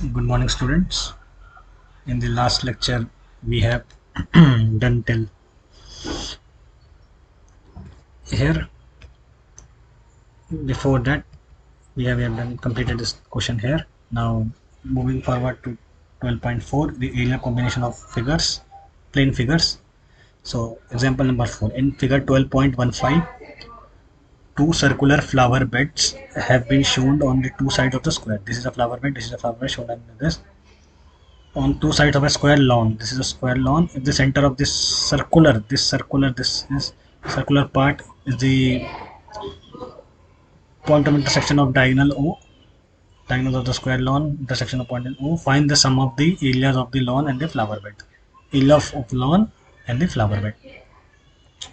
Good morning, students. In the last lecture, we have done till here. Before that, we have done completed this question here. Now, moving forward to 12.4, the area combination of figures, plane figures. So, example number 4. In figure 12.15, two circular flower beds have been shown on the two sides of the square. This is a flower bed. This is a flower bed shown on this. On two sides of a square lawn. This is a square lawn. If the center of this circular part is the point of intersection of diagonals of the square lawn, intersection of point in O. Find the sum of the areas of the lawn and the flower bed. Area of lawn and the flower bed.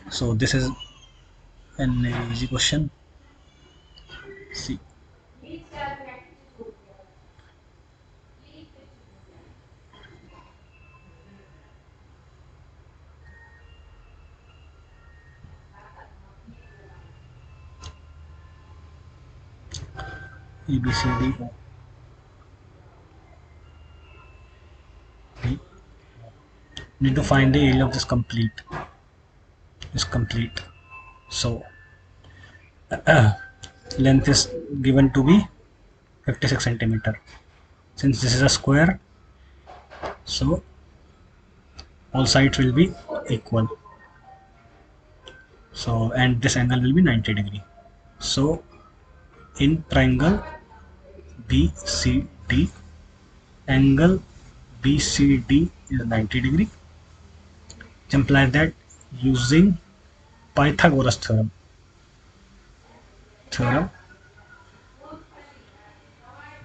So this is an easy question. See. A B C D O. B. Need to find the area of this complete. Is complete. So length is given to be 56 centimeter. Since this is a square, so all sides will be equal. So and this angle will be 90 degree. So in triangle BCD, angle BCD is 90 degree, which implies that using Pythagoras theorem,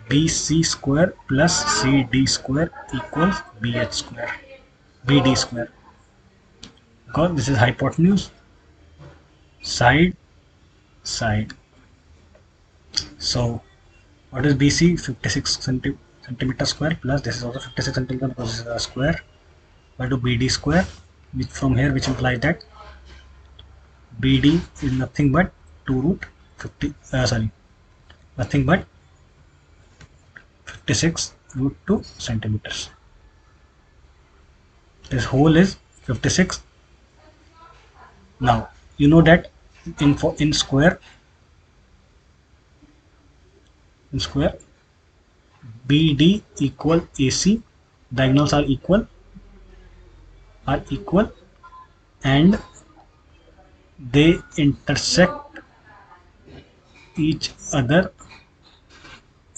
BC square plus CD square equals BH square, BD square. Because this is hypotenuse, side. So what is BC? 56 centimeter square plus this is also 56 centimeter because this is a square, equal to BD square, which from here which implies that BD is nothing but 2 root 50 nothing but 56 root 2 centimeters. This whole is 56. Now you know that in square BD equal AC, diagonals are equal and they intersect each other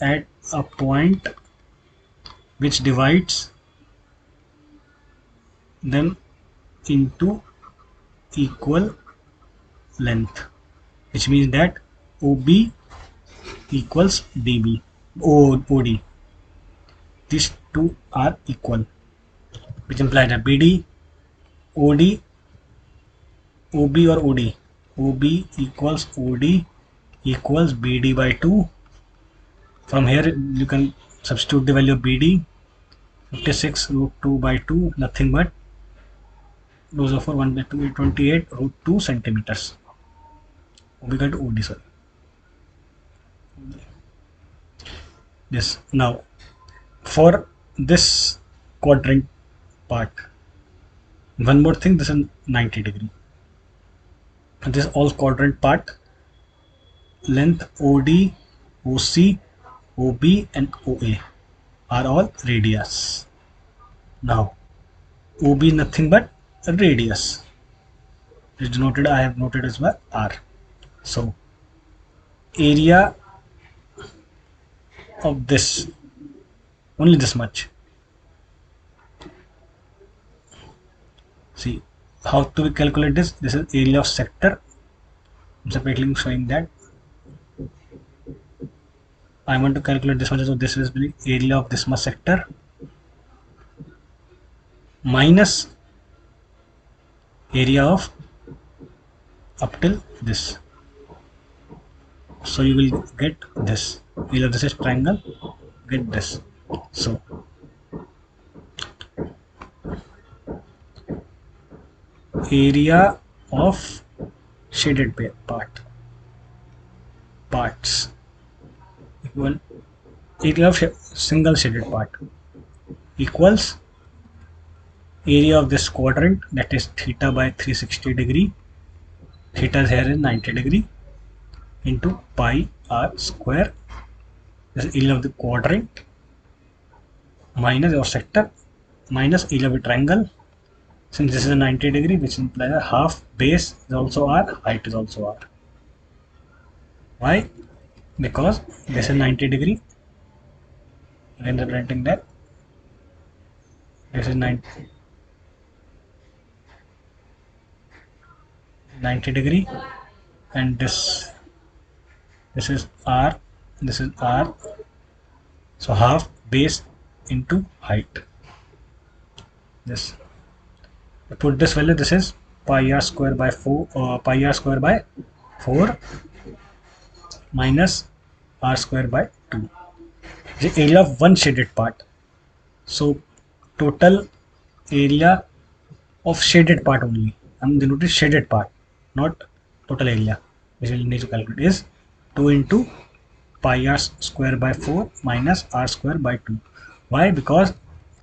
at a point which divides them into equal length, which means that OB equals DB, OD. These two are equal, which implies that BD, OD, OB or OD, OB equals OD equals BD by 2. From here you can substitute the value of BD, 56 root 2 by 2, nothing but those are for 1 by 2, 28 root 2 centimeters. We got OD, sorry. Yes. Now for this quadrant part, one more thing, this is 90 degree. And this all quadrant part, length OD, OC, OB and OA are all radius. Now OB is nothing but a radius. It is denoted, I have noted as well R. So area of this, only this much. See how to calculate this. This is area of sector. I'm separately showing that. I want to calculate this one, so this is the area of this much sector minus area of up till this. So you will get this. Area of this is triangle, get this. So area of shaded parts equal area of single shaded part equals area of this quadrant, that is theta by 360 degree, theta here is 90 degree, into pi r square, this is area of the quadrant, minus your sector, minus area of the triangle. Since this is a 90 degree, which implies a half base is also r, height is also r. Why? Because this is 90 degree, again representing that this is 90 degree, and this is r, this is r, so half base into height. This, I put this value, this is pi r square by 4, pi r square by 4 minus r square by 2, the area of one shaded part. So total area of shaded part only, and denoted shaded part, not total area, which we need to calculate, is 2 into pi r square by 4 minus r square by 2. Why? Because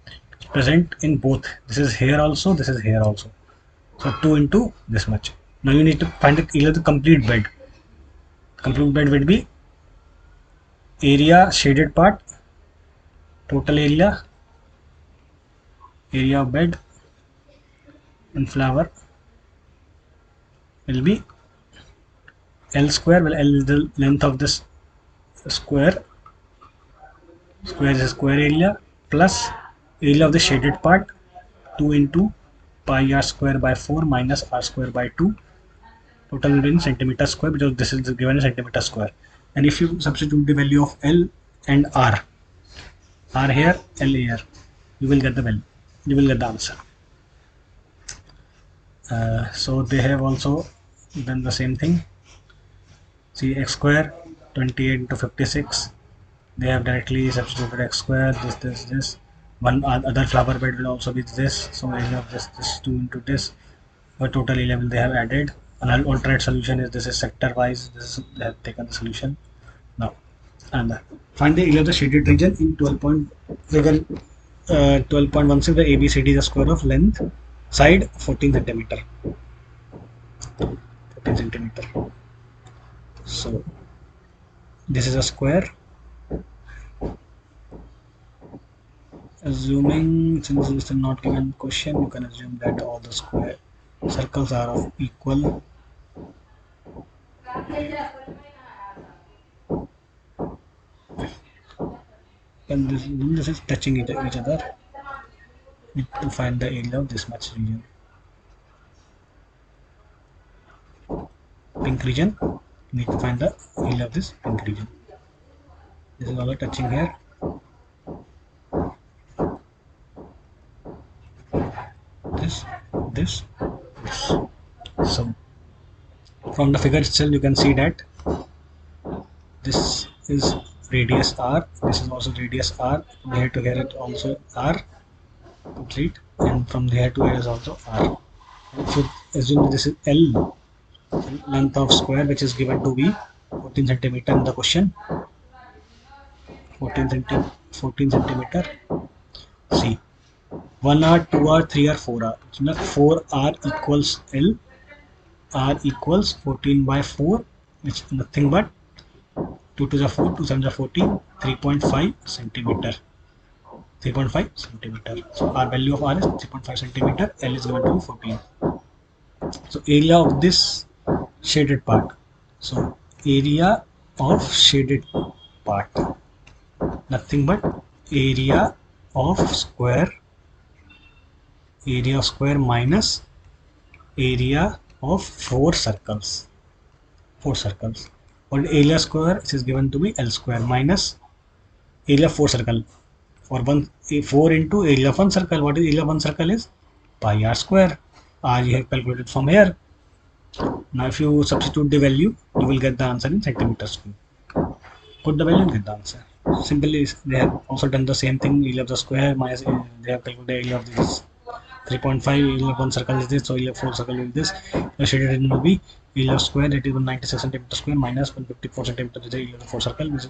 it's present in both. This is here also, this is here also. So 2 into this much. Now you need to find the area of the complete bed. Complete bed will be area shaded part, total area, area of bed and flower will be L square. Well, L is the length of this square, square is a square area, plus area of the shaded part, 2 into pi r square by 4 minus r square by 2, total will be in centimeter square, because this is given in centimeter square. And if you substitute the value of L and R here, L here, you will get the value, you will get the answer. So they have also done the same thing. See, x square 28 into 56, they have directly substituted x square, this. One other flower bed will also be this, so area of this 2 into this, but total 11 they have added. An alternate solution is, this is sector wise, this is, they have taken the solution. Now, and find the area of the shaded region in 12.16. The ABCD is the square of length, side 14 centimeter. 14 centimeter. So this is a square. Assuming, since this is not given question, you can assume that all the square circles are of equal. And this is touching each other. Need to find the area of this much region. Pink region, need to find the area of this pink region. This is all touching here. This. So from the figure itself you can see that this is radius r, this is also radius r, from here to here it also r complete, and from here to here is also r. If you assume this is L, length of square, which is given to be 14 centimeter in the question, 14 centimeter. See, 1r, 2r, 3r, 4r. So now 4r equals L, r equals 14 by 4, which is nothing but 2 to the 4, 2 7 the 14, 3.5 centimeter. 3.5 centimeter. So our value of r is 3.5 centimeter. L is given to 14. So area of this shaded part. So area of shaded part, nothing but area of square minus area of 4 circles. What area square is given to be L square minus area of 4 circle. For 4 into area of 1 circle. What is area of 1 circle is pi r square. R you have calculated from here. Now if you substitute the value, you will get the answer in centimeter square. Put the value and get the answer. Simply they have also done the same thing. Area of the square minus they have calculated the area of this 3.5, area of 1 circle is this, so area of 4 circle is this. The shaded region will be area of square, that is 196 centimeter square minus 154 centimeter is the area of the 4 circle, which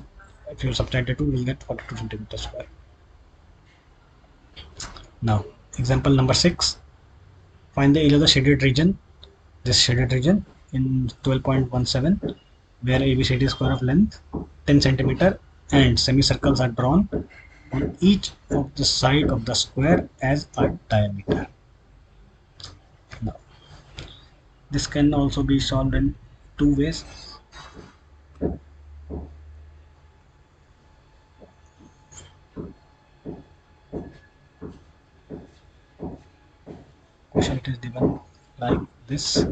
If you subtract the 2, you will get 42 centimeters square. Now, example number 6. Find the area of the shaded region. This shaded region in 12.17, where ABCD is square of length 10 centimeter and semicircles are drawn on each of the side of the square as a diameter. Now, this can also be solved in two ways. Question it is given like this.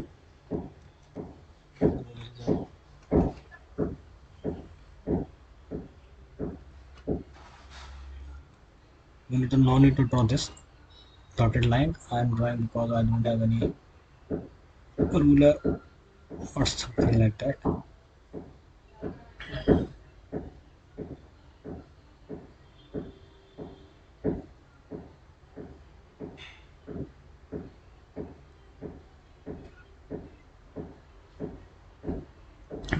No need to draw this dotted line. I am drawing because I don't have any ruler or something like that.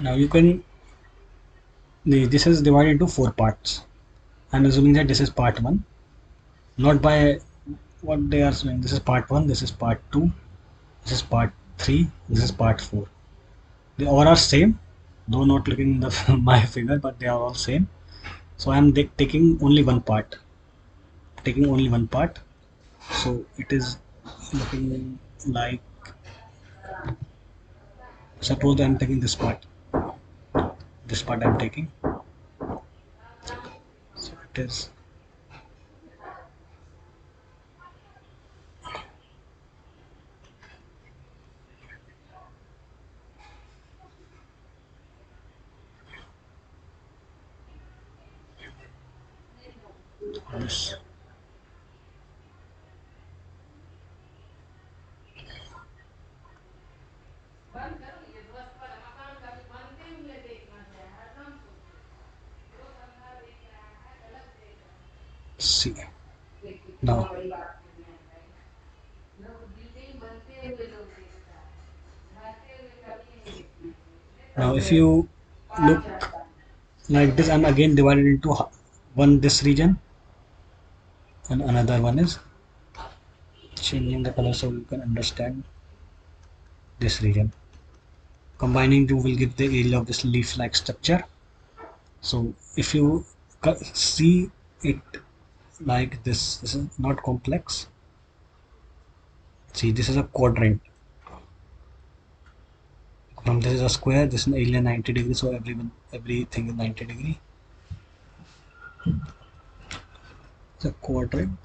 Now you can, this is divided into 4 parts. I'm assuming that this is part 1, not by what they are saying. This is part 1, this is part 2, this is part 3, this is part 4. They all are same, though not looking in the my figure, but they are all same. So I am taking only one part. So it is looking like, suppose I am taking this part. This part I am taking. So it is this. See now. Now if you look like this, I'm again divided into one this region and another one is changing the color so you can understand this region. Combining two will give the area of this leaf-like structure. So if you see it like this is not complex. See, this is a quadrant. From this is a square, this is an area 90 degrees, so everything is 90 degree. It's a quadrant.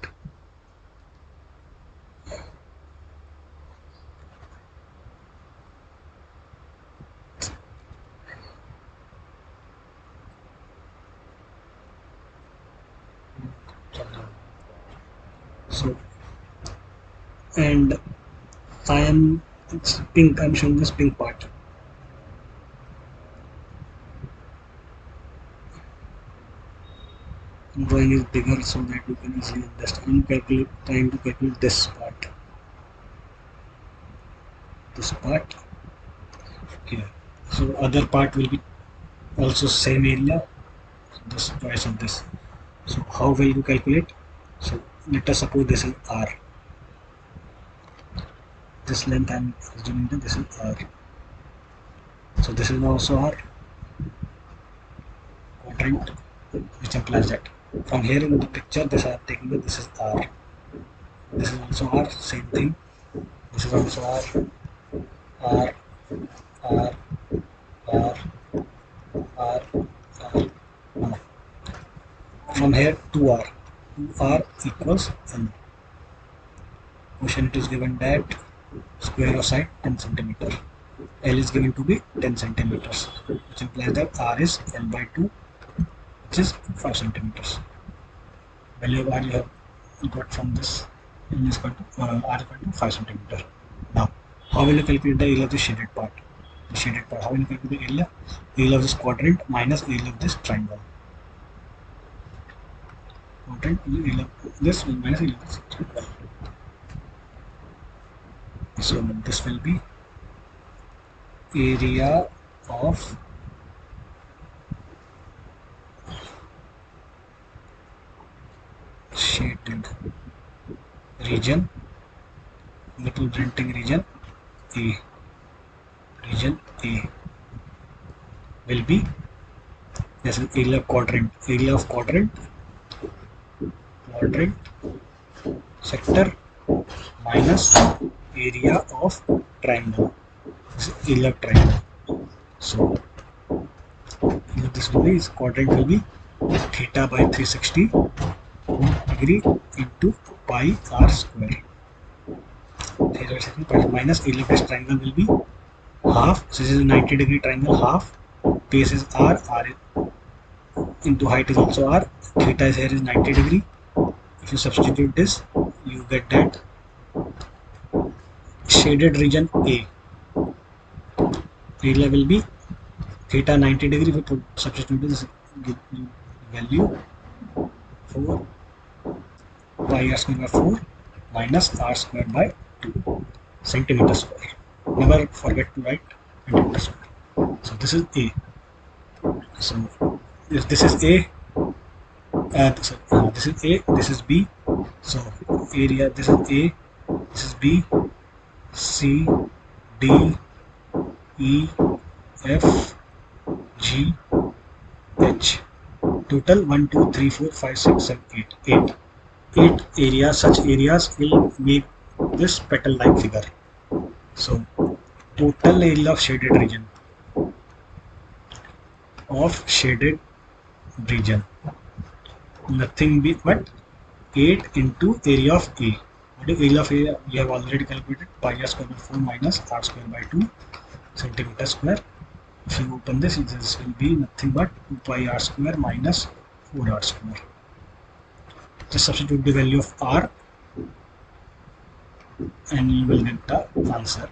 So, and I am, it's pink, I'm showing this pink part. I'm drawing it bigger so that you can easily understand. I'm trying to calculate this part. This part here. So other part will be also same area. So this twice of this. So how will you calculate? So let us suppose this is R. This length I'm assuming that this is R. So this is also R quadrant, which implies that from here in the picture this I am taking that this is R. This is also R, same thing. This is also R, R, R, R, R, R. No. From here to R. 2R equals N. Question it is given that square of side 10 centimeter. L is given to be 10 centimeters, which implies that R is N by 2, which is 5 centimeters. Value of R you have got from this. L is equal to R equal to 5 centimeter. Now, how will you calculate the area of the shaded part? The shaded part. How will you calculate the area? Area of this quadrant minus area of this triangle. Quadrant area of this minus area of this triangle. So this will be area of represented region, representing region A, region A will be, this is area of quadrant, quadrant sector minus area of triangle. This is area of triangle. So this will be, is quadrant will be theta by 360 degree into pi r square. Minus area of this triangle will be half. So this is a 90-degree triangle. Half base is r, into height is also r. Theta is here is 90 degree. If you substitute this, you get that shaded region A area will be theta 90 degree. If you put substitute this, give you value 4 pi r square by 4 minus r square by 2 centimeter square. Never forget to write centimeter square. So this is A. So if this is A, this is A, this is B. So area, this is A, this is B, C, D, E, F, G, H. Total 1, 2, 3, 4, 5, 6, 7, 8. 8 areas. Such areas will make this petal-like figure. So total area of shaded region. Nothing but 8 into area of A. What is area of A? We have already calculated, pi r square by 4 minus r square by 2 centimeter square. If you open this, this will be nothing but 2 pi r square minus 4 r square. Just substitute the value of r and you will get the answer.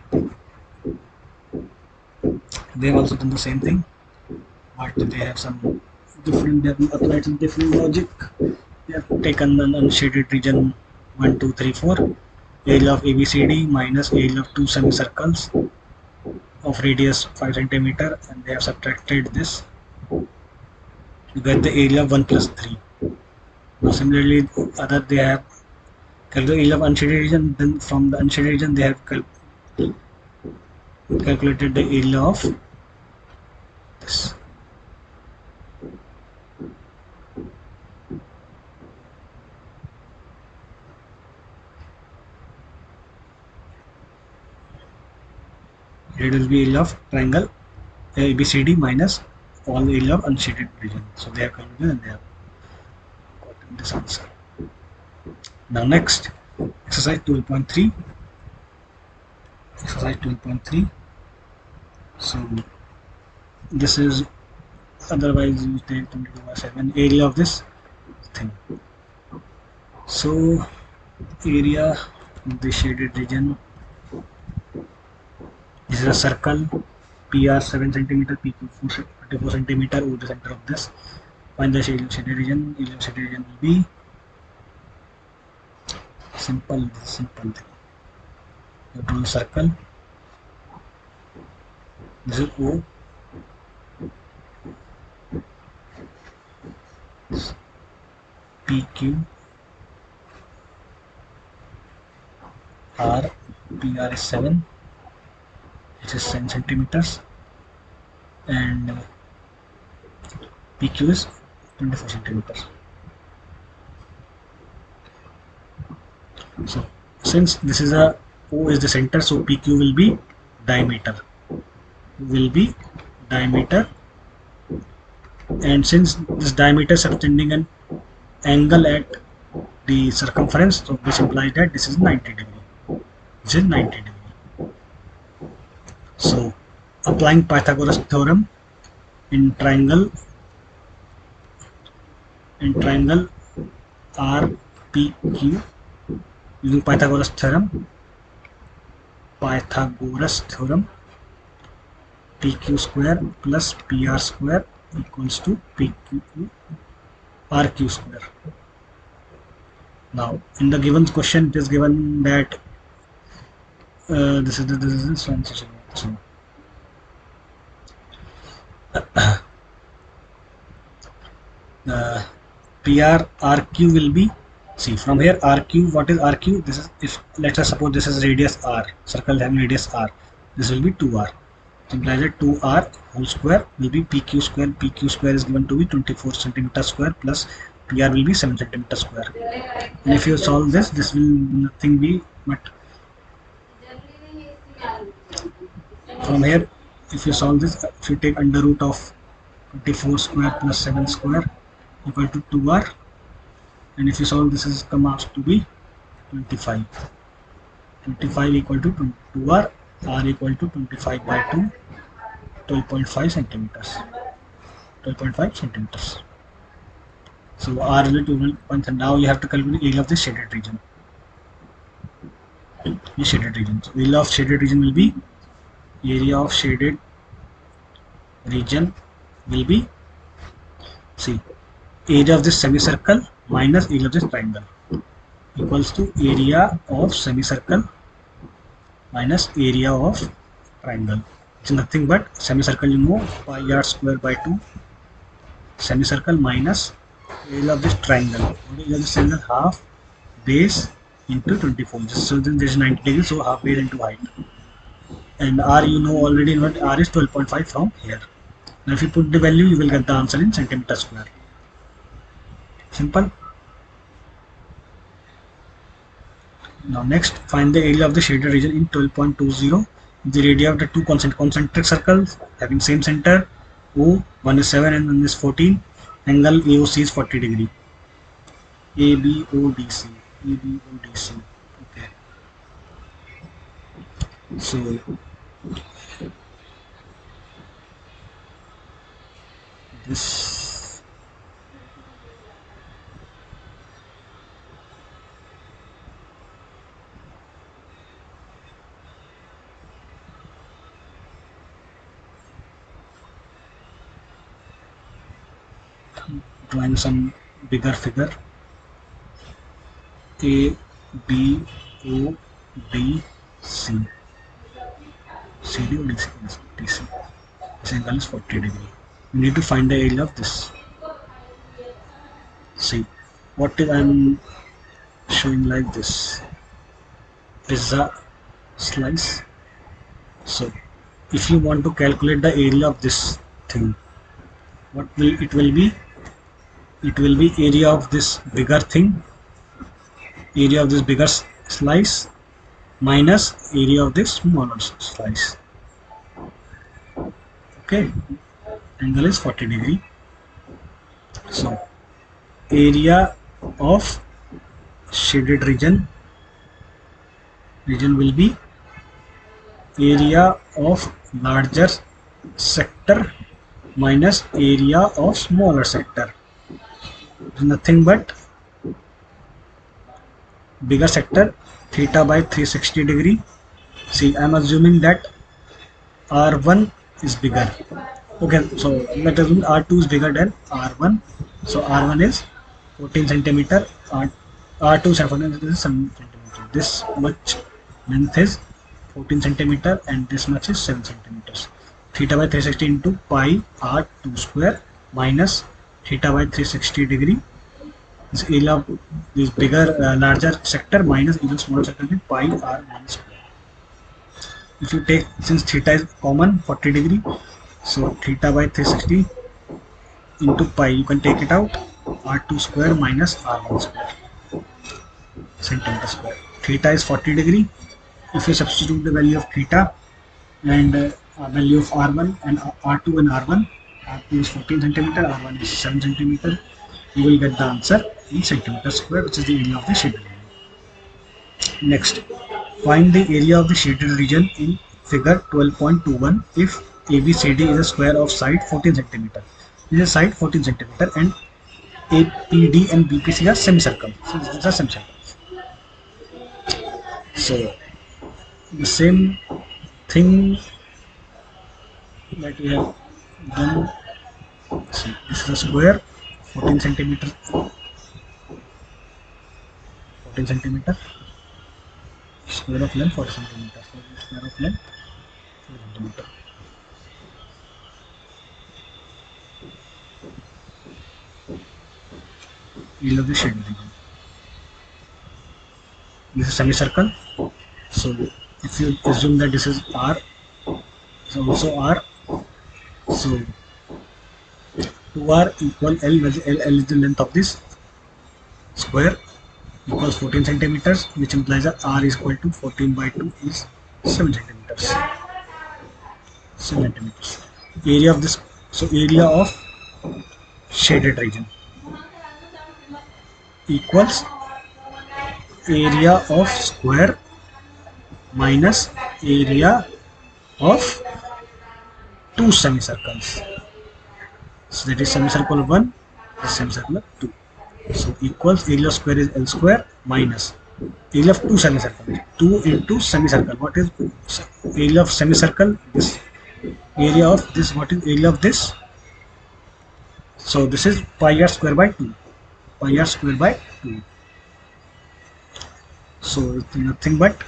They have also done the same thing, but they have some different, they have applied some different logic. They have taken an unshaded region 1, 2, 3, 4, area of ABCD minus area of two semicircles of radius 5 centimeter, and they have subtracted this to get the area of 1 plus 3. Now similarly, other they have calculated area of unshaded region. Then from the unshaded region they have calculated the area of this. It will be area of triangle ABCD minus all area of unshaded region. So they have calculated and they have gotten this answer. Now next, exercise 12.3. Exercise 12.3. So this is, otherwise you take 22/7 area of this thing. So area of the shaded region. This is a circle, PR 7 centimeter, PQ 44 centimeter over the center of this. Find the shaded region. Area of shaded region will be simple thing. You draw a circle. This is O. PQ R, PR is 7, which is 7 centimeters, and PQ is 24 centimeters. So since this is a O is the center, so PQ will be diameter. And since this diameter is subtending an angle at the circumference, so this implies that this is 90 degree. This is 90 degree. So applying Pythagoras theorem in triangle RPQ, using Pythagoras theorem, PQ square plus PR square equals to PQ RQ square. Now in the given question it is given that this is one. So PR RQ will be See from here RQ, what is RQ? This is, if let us suppose this is radius R, circle having radius R, this will be 2R. Simplifies it 2R whole square will be PQ square. PQ square is given to be 24 centimeter square plus PR will be 7 centimeter square. And if you solve this, this will nothing be but from here, if you solve this, if you take under root of 24 square plus 7 square equal to 2R, and if you solve this is come out to be 25. 25 equal to 2R, R equal to 25 by 2, 12.5 centimeters. 12.5 centimeters. So R is equal to 1, and now you have to calculate area of the shaded region. The shaded region. So area of shaded region will be see, area of this semicircle minus area of this triangle equals to area of semicircle minus area of triangle. It's nothing but semicircle, you know, pi r square by 2, semicircle minus area of this triangle. What is area of this triangle? Half base into 24. So then this is 90 degrees, so half base into height. And R, you know already what R is 12.5 from here. Now if you put the value, you will get the answer in centimeter square. Simple. Now next, find the area of the shaded region in 12.20. The radii of the two concentric circles having same center. O, one is 7 and one is 14. Angle AOC is 40 degree. ABODC. ABODC. Okay. So this drawing some bigger figure. A B O D C. CD or DC? Yes, DC. This angle is 40 degree. We need to find the area of this. See, what if I am showing like this? Pizza slice. So, if you want to calculate the area of this thing, what will it will be? It will be area of this bigger thing, area of this bigger slice minus area of this smaller slice. Okay, angle is 40 degree. So area of shaded region will be area of larger sector minus area of smaller sector. Nothing but bigger sector theta by 360 degree. See, I am assuming that R1 is bigger. Okay, so let us assume R2 is bigger than R1. So R1 is 14 centimeter, R2 is 7 centimeter. This much length is 14 centimeter and this much is 7 centimeters. Theta by 360 into pi R2 square minus theta by 360 degree. This area of this bigger larger sector minus even smaller sector is pi R1 square. If you take, since theta is common 40 degree, so theta by 360 into pi, you can take it out, R2 square minus R1 square centimeter square. Theta is 40 degree. If you substitute the value of theta and value of R1 and R2 and R1, R2 is 14 centimeter, R1 is 7 centimeter, you will get the answer in centimeter square, which is the area of the shaded region. Next, find the area of the shaded region in figure 12.21 if ABCD is a square of side 14 centimeter. This is side 14 centimeter and APD and BPC are semicircle. So this is a semicircle. So the same thing that we have done. See, this is a square 14 centimeter. 14 centimeter. Square of length 40 centimeter. So square of length 40 centimeter. Area of the shaded region. This is semicircle. So if you assume that this is R, so also R. So 2R equal L, where L is the length of this square, equals 14 centimeters, which implies that R is equal to 14 by 2 is 7 centimeters. 7 centimeters. Area of this, so area of shaded region equals area of square minus area of two semicircles. So that is semicircle 1, this is semicircle 2. So equals area of square is L square minus area of two semicircles. 2 into semicircle. What is area of semicircle? This area of this. What is area of this? So this is pi r square by 2. Pi r square by 2. So it's nothing but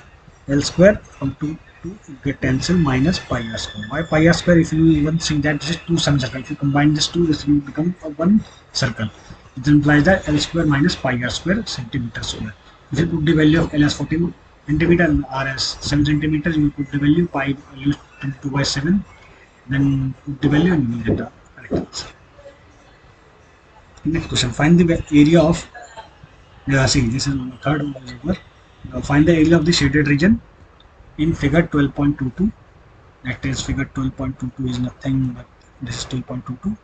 L square from 2 to get cancel minus pi r square. Why pi r square? If you even see that this is two semicircles, if you combine this two, this will become a one circle. It implies that L square minus pi r square centimeter square. If you put the value of L as 14 centimeter and R as 7 centimeters, you put the value pi use 22 by 7, then put the value and you will get the correct answer. Next question, find the area of, see this is third one is over. Now find the area of the shaded region in figure 12.22. That is figure 12.22 is nothing but this is 12.22.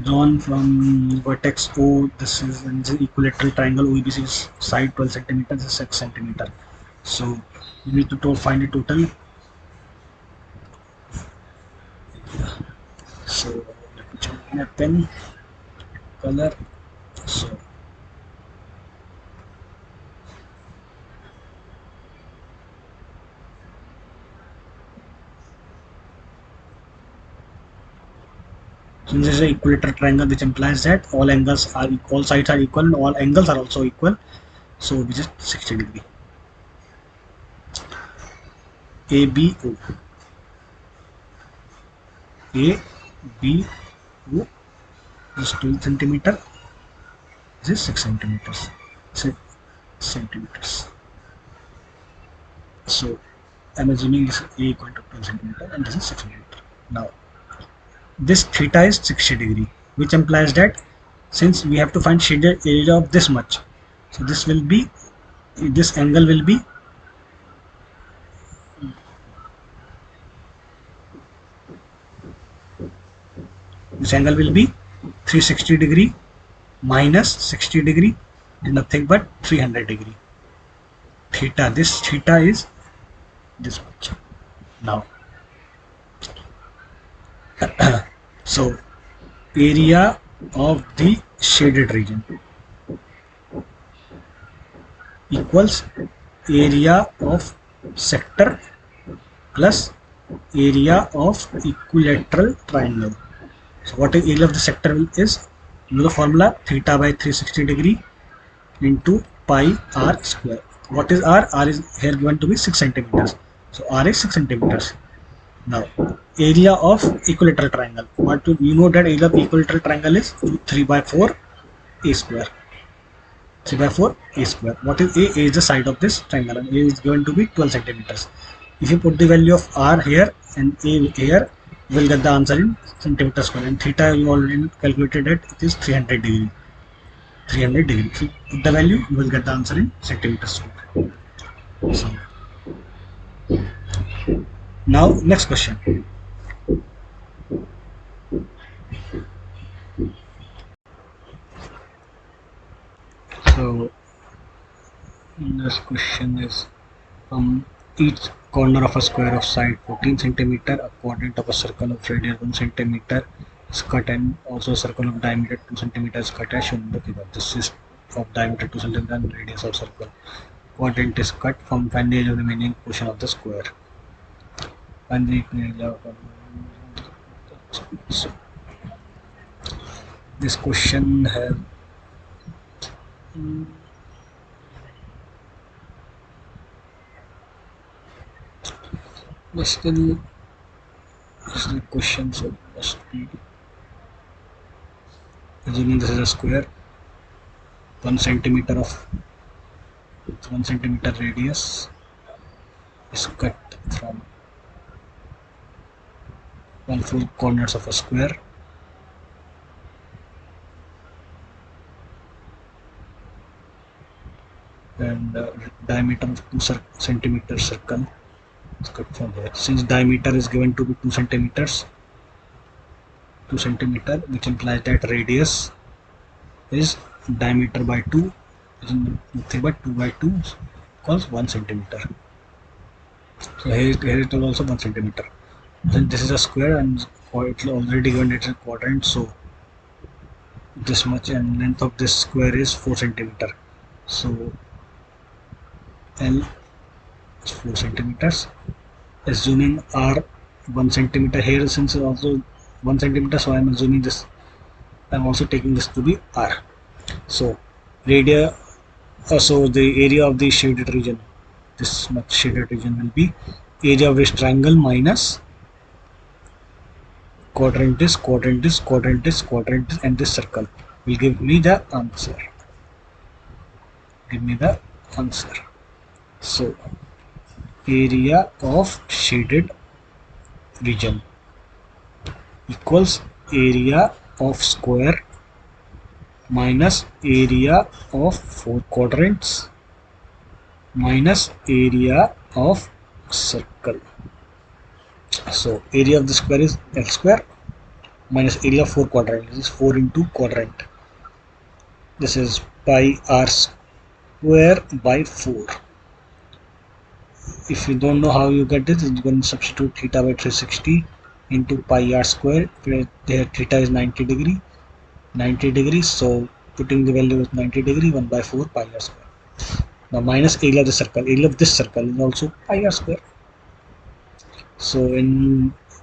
Drawn from vertex O, this is an equilateral triangle. OEBC is side 12 centimeters, this is 6 centimeter. So you need to find the total. So let me check my pen color. So since this is an equilateral triangle, which implies that all angles are equal, all sides are equal, and all angles are also equal. So which is 60 degree. ABO. ABO is 12 centimeter. This is 6 centimeters. 6 centimeters. So I'm assuming this is A equal to 12 centimeter and this is 6 centimeter. Now this theta is 60 degree, which implies that since we have to find shaded area of this much, so this will be, this angle will be this angle will be 360 degree minus 60 degree is nothing but 300 degree. Theta, this theta is this much. Now so area of the shaded region equals area of sector plus area of equilateral triangle. So what is area of the sector is, you know the formula, theta by 360 degree into pi r square. What is r? R is here given to be 6 centimeters. So r is 6 centimeters. Now area of equilateral triangle. What you know that area of equilateral triangle is 3 by 4 a square. 3 by 4 a square. What is a? A is the side of this triangle and a is going to be 12 centimeters. If you put the value of r here and a here, you will get the answer in centimeter square, and theta you already calculated it is 300 degree. 300 degree. If you put the value, you will get the answer in centimeter square. So now next question. So this question is, from each corner of a square of side 14 centimeter, a quadrant of a circle of radius 1 centimeter is cut, and also a circle of diameter 2 centimeter is cut as shown in the figure. This is of diameter 2 centimeter and radius of circle. Quadrant is cut from find the remaining portion of the square. Find the area of so this question has but still is the question, so must be Assuming this is a square, 1 centimeter of 1 centimeter radius is cut from 1/4 corners of a square, and diameter of 2 centimeter circle is cut from here. Since diameter is given to be 2 centimeters, 2 centimeter, which implies that radius is diameter by 2, is nothing but 2 by 2 equals 1 centimeter. So here it is also 1 centimeter. Then this is a square and it's already given it's a quadrant, so this much, and length of this square is 4 centimeter. So L is 4 centimeters. Assuming R 1 centimeter here, since it's also 1 centimeter, so I am assuming this, I am also taking this to be R. So radius, so the area of the shaded region, this much shaded region will be area of this triangle minus quadrant is, and this circle will give me the answer. So area of shaded region equals area of square minus area of 4 quadrants minus area of circle. So area of the square is L square minus area of 4 quadrant. This is 4 into quadrant. This is pi r square by 4. If you don't know how you get this, you can substitute theta by 360 into pi r square, where there theta is 90 degrees, so putting the value is 90 degree, 1 by 4 pi r square. Now minus area of the circle, area of this circle is also pi r square. So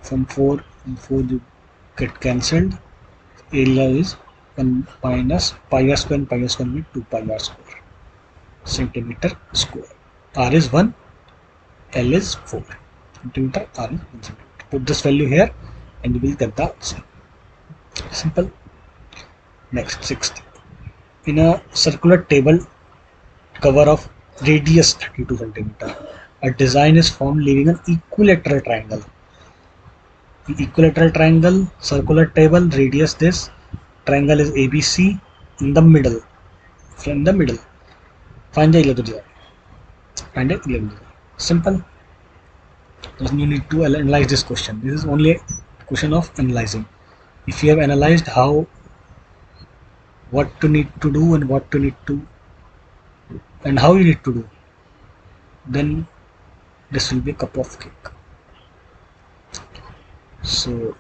from 4 you get cancelled. Area is 1 minus pi r square, and pi r square will be 2 pi r square centimeter square. R is 1, L is 4 centimeter, R is 1 centimeter. Put this value here and you will get the answer. Simple. Next, sixth. In a circular table cover of radius 32 centimeter, a design is formed leaving an equilateral triangle. The equilateral triangle, circular table, radius this, triangle is ABC in the middle. From the middle, find the ellipsoid. Simple. There's no need to analyze this question. This is only a question of analyzing. If you have analyzed what to need to do and how you need to do, then this will be a cup of cake. So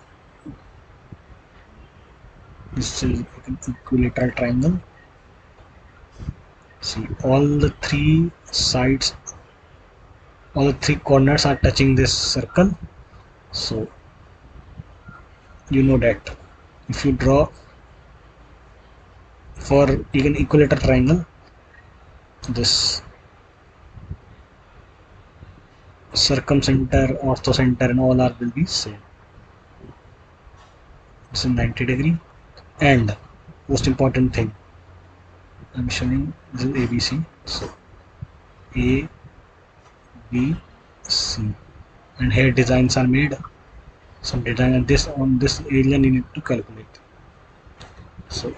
this is an equilateral triangle. See, all the 3 sides, all the 3 corners are touching this circle. So you know that if you draw for even equilateral triangle, this circumcenter, orthocenter and all are will be same. This is 90 degree, and most important thing, I'm showing this is ABC. So A, B, C, and here designs are made. Some design, and this on this area you need to calculate. So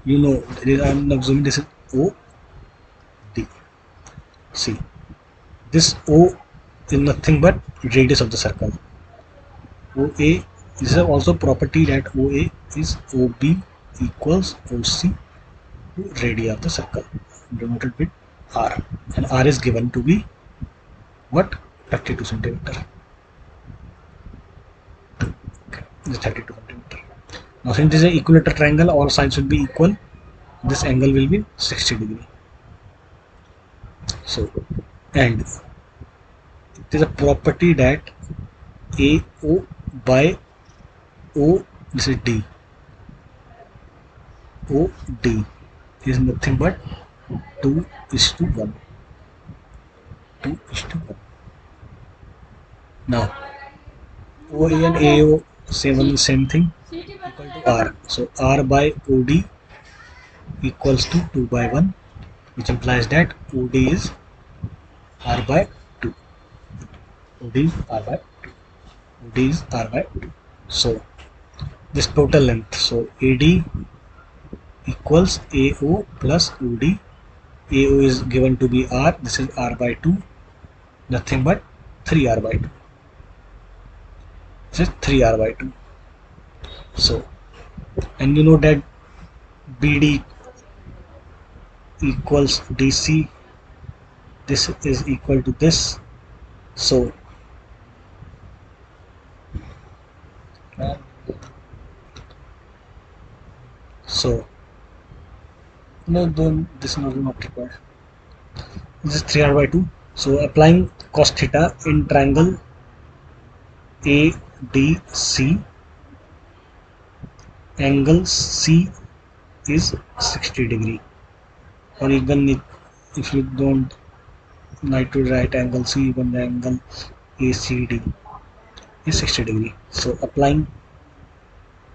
you know, I'm assuming this is O, D. See, this O is nothing but radius of the circle. OA, this is also property that OA is OB equals OC to radii of the circle, denoted with R, and R is given to be what? 32 centimeter. Okay, this is 32 centimeter. Now since this is an equilateral triangle, all sides will be equal. This angle will be 60 degree. So, and it is a property that AO by O, this is D, OD is nothing but 2:1. 2:1. Now OA and AO same thing, equal to R. So R by OD equals to 2 by 1, which implies that OD is R by 2. OD is R by 2. OD is R by 2. So this total length, so AD equals AO plus OD. AO is given to be R, this is R by 2, nothing but 3R by 2. This is 3R by 2. So, and you know that BD equals DC, this is equal to this. So, no, this is not required. This is 3R by 2. So, applying cos theta in triangle ADC, angle C is 60 degree, or even if you don't like to write angle C, even the angle ACD is 60 degree. So applying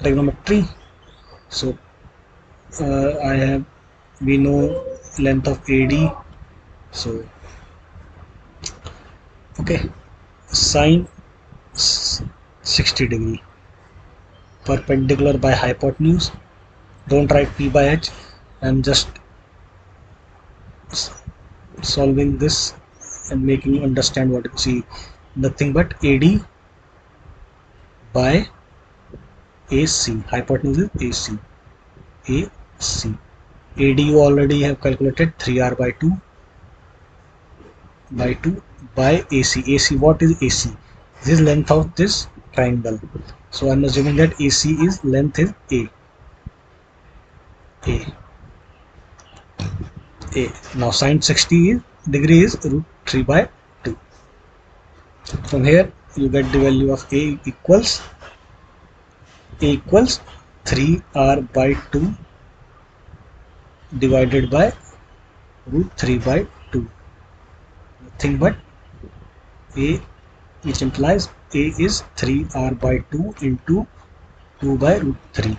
trigonometry, so we know length of AD, so okay, sine 60 degree, perpendicular by hypotenuse. Don't write P by H. I'm just solving this and making you understand what you see. Nothing but AD by AC. Hypotenuse is AC. AC. AD you already have calculated, 3R by 2 by AC. AC, what is AC? This is length of this triangle. So I'm assuming that AC is length is A. Now sine 60 degree is root 3 by 2. From here you get the value of A equals 3R by 2 divided by root 3 by 2. Nothing but A, which implies A is 3R by 2 into 2 by root 3.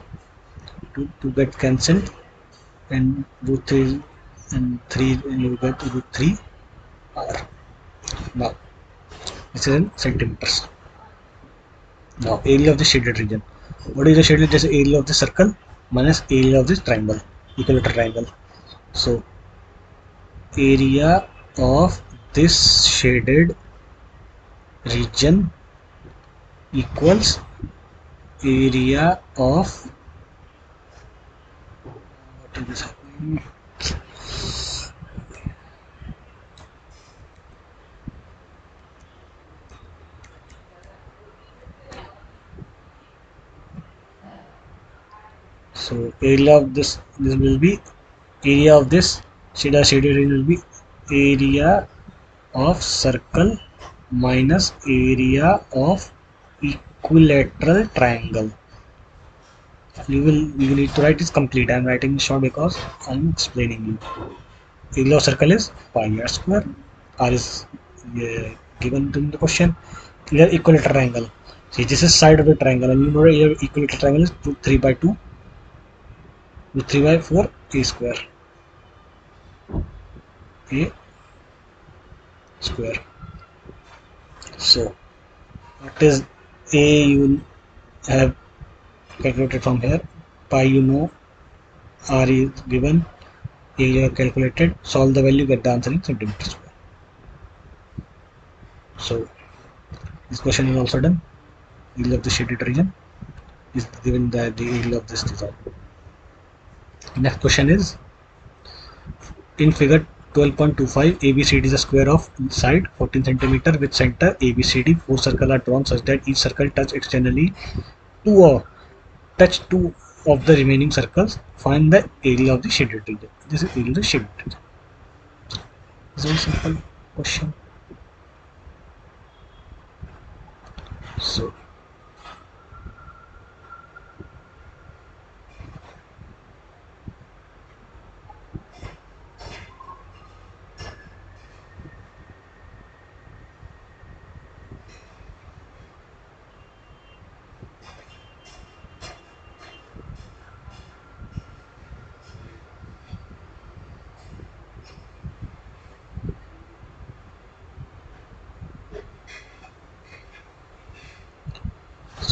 2 get cancelled, and root 3 and 3, and you get root 3 R. Now this is in centimeters. Now area of the shaded region. What is the shaded? This is area of the circle minus area of this triangle, equilateral triangle. So area of this shaded region equals area of, what is this happening? So area of this will be area of this shaded region will be area of circle minus area of equilateral triangle. You need to write this complete. I am writing short because I am explaining you. Area of circle is pi r square. R is given in the question. Here equilateral triangle. See, this is side of the triangle, and you know here equilateral triangle is 3 by 2 with 3 by 4 a square. A square. So what is A you have calculated from here, pi you know, R is given, A you have calculated, solve the value, get the answer in centimeters square. So this question is also done. Area of the shaded region is given the area of this design. Next question is, in figure 12.25, ABCD is a square of side 14 cm with center ABCD. 4 circles are drawn such that each circle touch externally touch two of the remaining circles. Find the area of the shaded region. This is area of the shaded region. It's a very simple question. So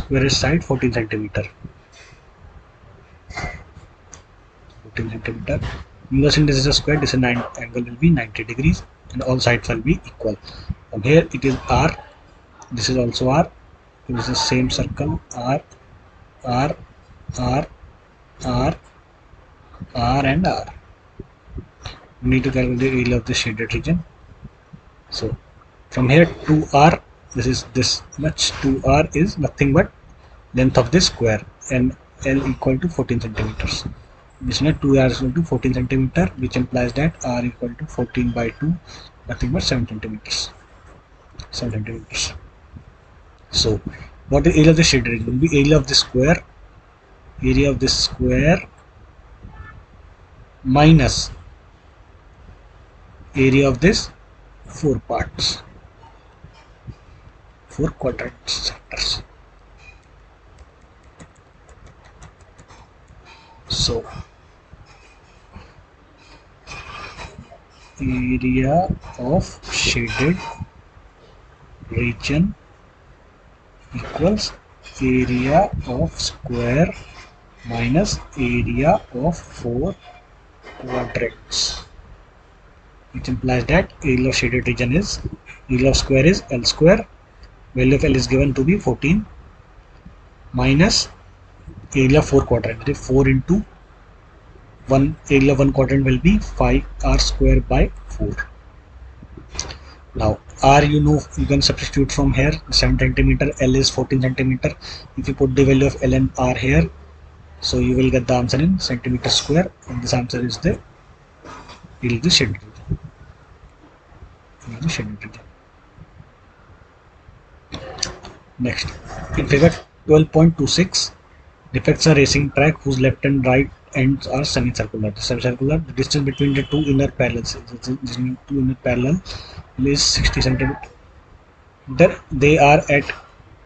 squarest side 14 centimeter. 14 centimeter. Because this is a square, this is angle will be 90 degrees and all sides will be equal. From here it is R. This is also R. This is the same circle R, R, R, R, R and R. We need to calculate the area of the shaded region. So from here to R, this much to R is nothing but length of this square and L equal to 14 centimeters. This means 2R is equal to 14 centimeter, which implies that R equal to 14 by 2, nothing but 7 centimeters. 7 centimeters. So what is area of the shaded region? Will be area of this square. Area of this square minus area of this 4 parts, 4 quadrant sectors. So area of shaded region equals area of square minus area of 4 quadrants, which implies that area of shaded region is, area of square is L square, value of L is given to be 14 minus area of 4 quadrant, that is 4 into 1, area of 1 quadrant will be 5R square by 4. Now R, you know, you can substitute from here 7 centimeter, L is 14 centimeter. If you put the value of L and R here, so you will get the answer in centimeter square, and this answer is the shaded region. Next, in figure 12.26, depicts a racing track whose left and right ends are semicircular. The distance between the two inner parallels is 60 centimeter. They are at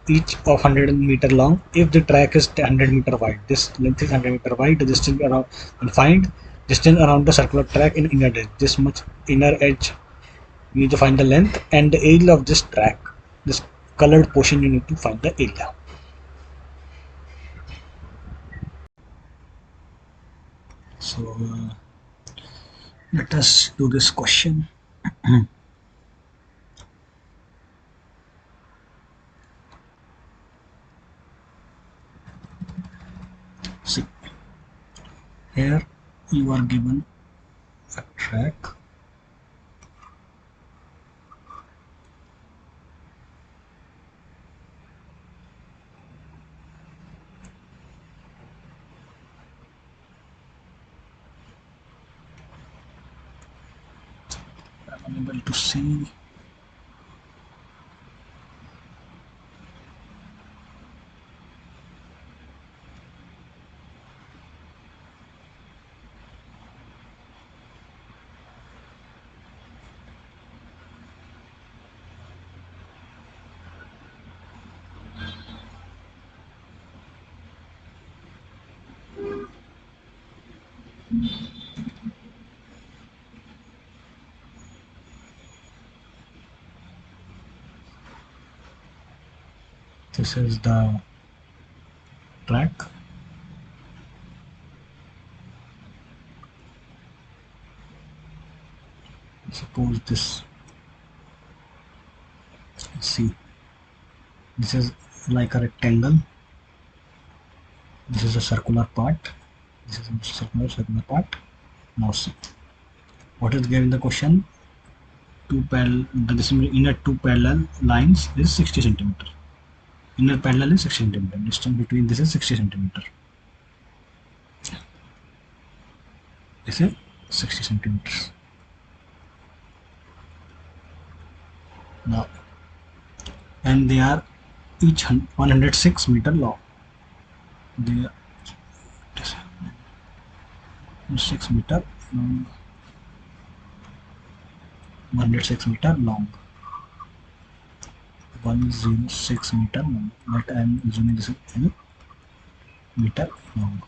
each of 100 meter long. If the track is 100 meter wide, this length is 100 meter wide. The distance around, and find distance around the circular track in inner edge. This much inner edge, you need to find the length and the area of this track. This colored portion, you need to find the area. So let us do this question. See, here you are given a track. I'm unable to see. This is the track. Suppose this, see, this is like a rectangle. This is a circular part. This is a circular part. Now see, what is given in the question? Two parallel, the inner two parallel lines is 60 centimeter. Inner parallel is 60 centimeter. Distance between this is 60 centimeter. This is 60 centimeters. Now, and they are each 106 meter long. They are 6 meter long. 106 meter long. 106 meter long. But I am assuming this is meter long.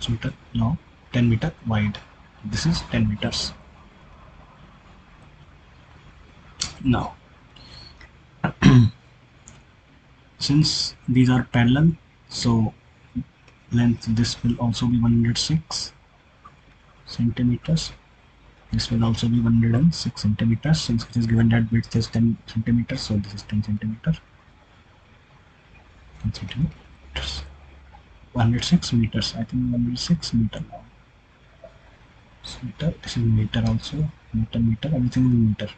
Meter long, 10 meter wide. This is 10 meters. Now, since these are parallel, so length this will also be 106 centimeters. This will also be 106 centimeters, since it is given that width is 10 centimeters, so this is 10 centimeters. 10 centimeters. 106 meters. I think 106 meter now. Meter. This is meter also. Meter. Everything is meter.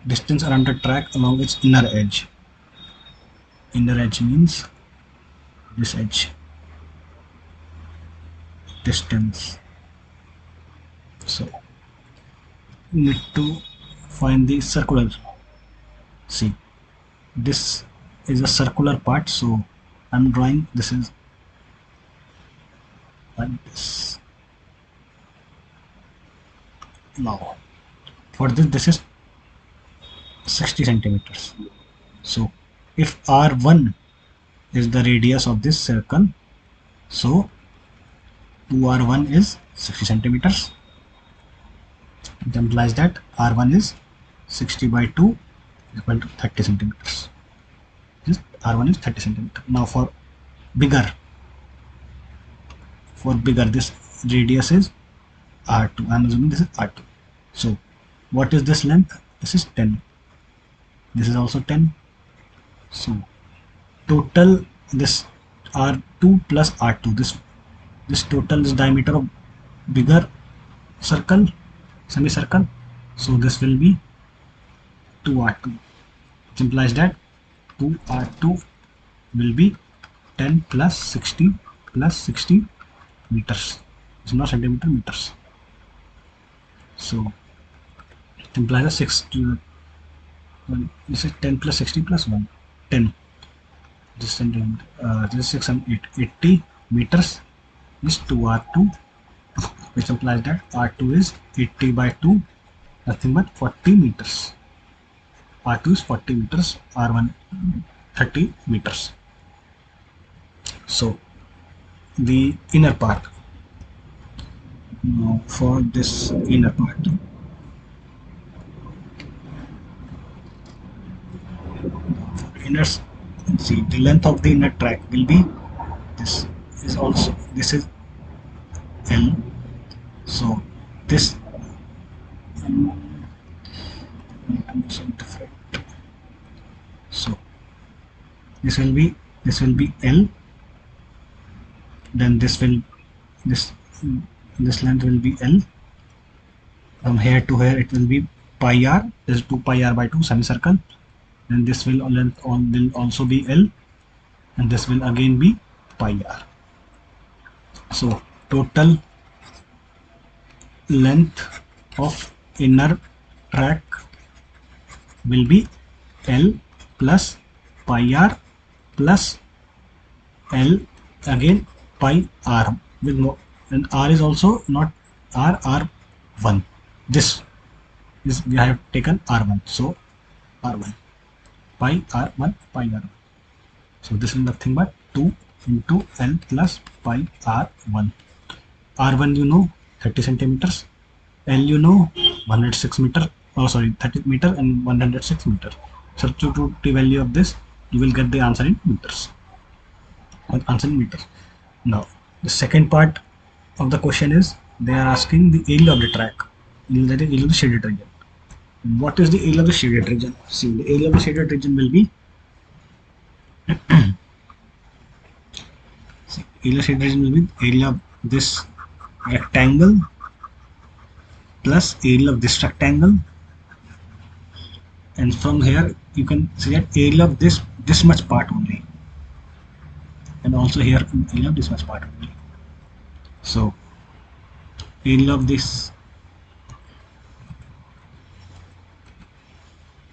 Distance around the track along its inner edge. Inner edge means this edge. Distance. So we need to find the circular. See, this is a circular part, so I'm drawing. This is like this. Now, for this is 60 centimeters. So if R1 is the radius of this circle, so 2R1 is 60 centimeters. It implies that R1 is 60 by 2 equal to 30 centimeters. This R1 is 30 centimeters. Now for bigger, this radius is R2. I am assuming this is R2. So what is this length? This is 10. This is also 10. So total, this R2 plus R2, this total is diameter of bigger circle, semicircle. So this will be 2R2. It implies that 2R2 will be 10 plus 60 meters. It's not centimeter, meters. So it implies a 60. This is 10 plus 60 plus 1, 10. This is 680 meters is 2R2, which implies that R2 is 80 by 2, nothing but 40 meters. R2 is 40 meters, R1 30 meters. So the inner part. Now for this inner part, see, the length of the inner track will be this is L. So this so this will be L. Then this length will be L. From here to here it will be pi r. This is 2 pi r by 2 semicircle. Then this will also be L, and this will again be pi r. So total length of inner track will be L plus pi r plus L again pi r with no, and r is also not R1. This is, we have taken R1, so R1 pi R1 pi R1. So this is nothing but 2 into L plus pi R1. R1 you know 30 centimeters, L you know 106 meter, 30 meter and 106 meter. Substitute the value of this, you will get the answer in meters. Now the second part of the question is, they are asking the area of the track, that is area of the shaded region. What is the area of the shaded region? See, the area of the shaded region will be area of shaded region will be area of this rectangle plus area of this rectangle, and from here you can see that area of this much part only, and also here area of this much part only. So area of this,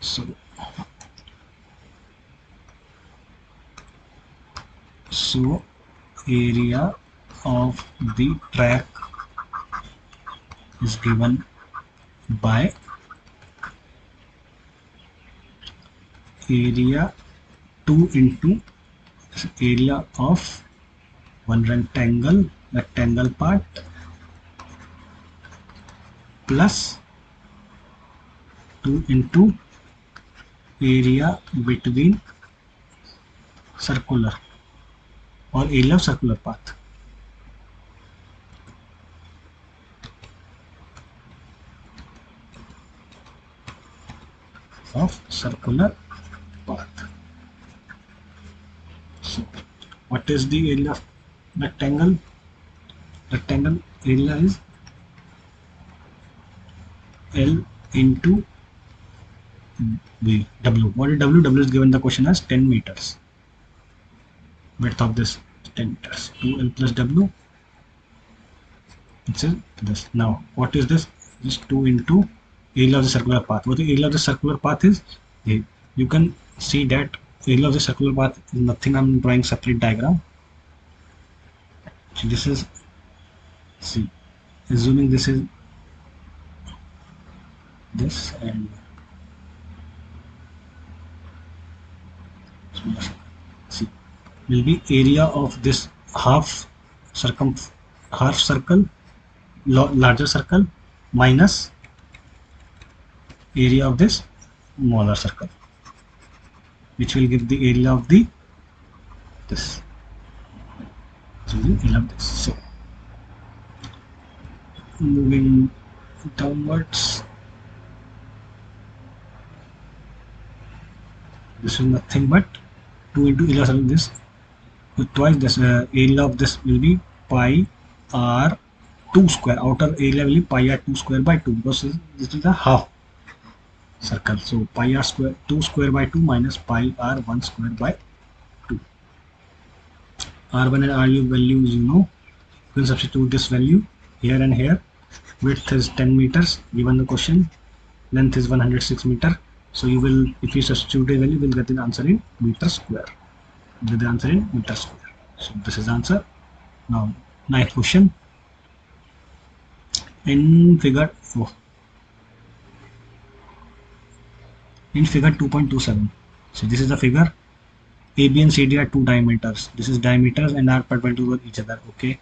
so area of the track is given by area 2 into area of one rectangle part plus 2 into area between circular or area of circular path. Of circular path. So, what is the area of rectangle? Rectangle area is L into V. W. What is W? W is given the question as 10 meters. Width of this 10 meters. 2L plus W. It is this. Now, what is this? This 2 into area of the circular path. What the area of the circular path is? You can see that area of the circular path is nothing. I'm drawing separate diagram. So this is, see, assuming this is this and see, will be area of this half circle, larger circle, minus area of this smaller circle, which will give the area of the this. So the area of this. So moving downwards, this is nothing but 2 into area of this. Twice this area of this will be pi r 2 square. Outer area will be pi r 2 square by 2 because this is a half circle. So pi r square 2 square by 2 minus pi r 1 square by 2. R1 and RU values you know. You can substitute this value here and here. Width is 10 meters given the question. Length is 106 meter. So you will, if you substitute a value, you will get the answer in meter square. Get the answer in meter square. So this is the answer. Now, ninth question. In figure 2.27. So this is the figure. AB and CD are two diameters. This is diameters and are perpendicular to each other. Okay.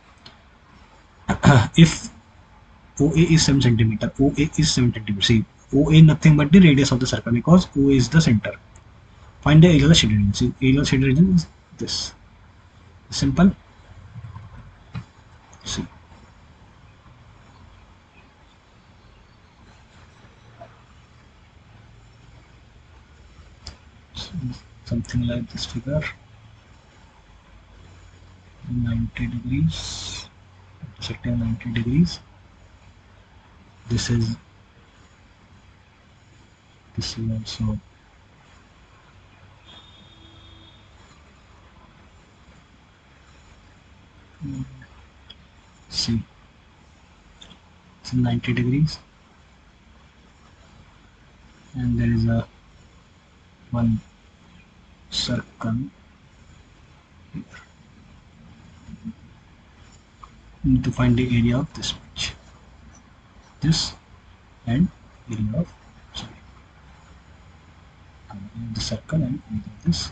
If OA is 7 centimeter, OA is 7 centimeter. See, OA nothing but the radius of the circle because OA is the center. Find the area of the shaded region. See, area of shaded region is this. Simple. See. Something like this figure. 90 degrees. Sector 90 degrees. This is also see, it's 90 degrees and there is a one circle here. You need to find the area of this much, this and area of the circle and area of this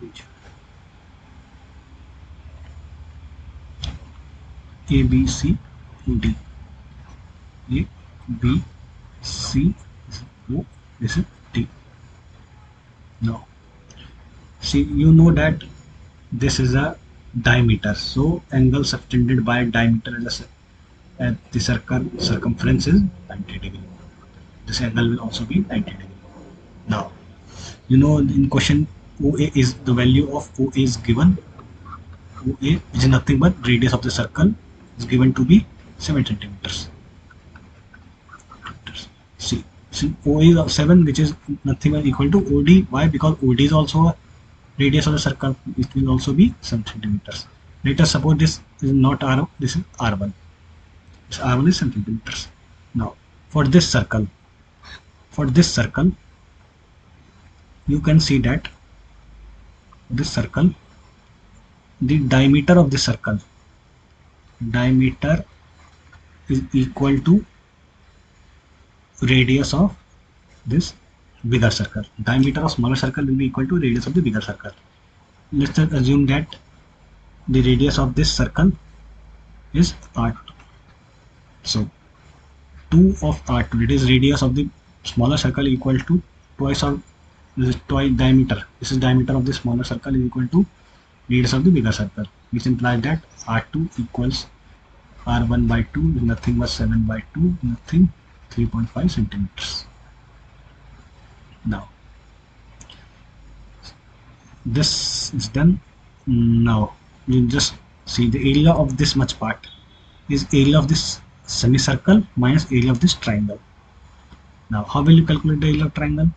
region. A, B, C, D. A, B, C, O, this is D. Now, see, you know that this is a diameter, so angle subtended by diameter at the circumference is 90 degree. This angle will also be 90 degree. Now, you know in question OA is the value of OA is given. OA, which is nothing but radius of the circle, is given to be 7 centimeters. See, OA is 7, which is nothing but equal to OD. Why? Because OD is also a radius of the circle. It will also be 7 centimeters. Let us suppose this is not R, this is R1. This R1 is 7 centimeters. Now, for this circle, you can see that this circle, the diameter of this circle, diameter is equal to radius of this bigger circle. Diameter of smaller circle will be equal to radius of the bigger circle. Let's just assume that the radius of this circle is R2. So 2 of R2, it is radius of the smaller circle equal to twice of this is twice diameter. This is diameter of the smaller circle is equal to radius of the bigger circle, which implies that R2 equals R1 by 2 is nothing but 7 by 2, nothing 3.5 centimeters. Now this is done. Now you just see the area of this much part is area of this semicircle minus area of this triangle. Now how will you calculate the area of triangle?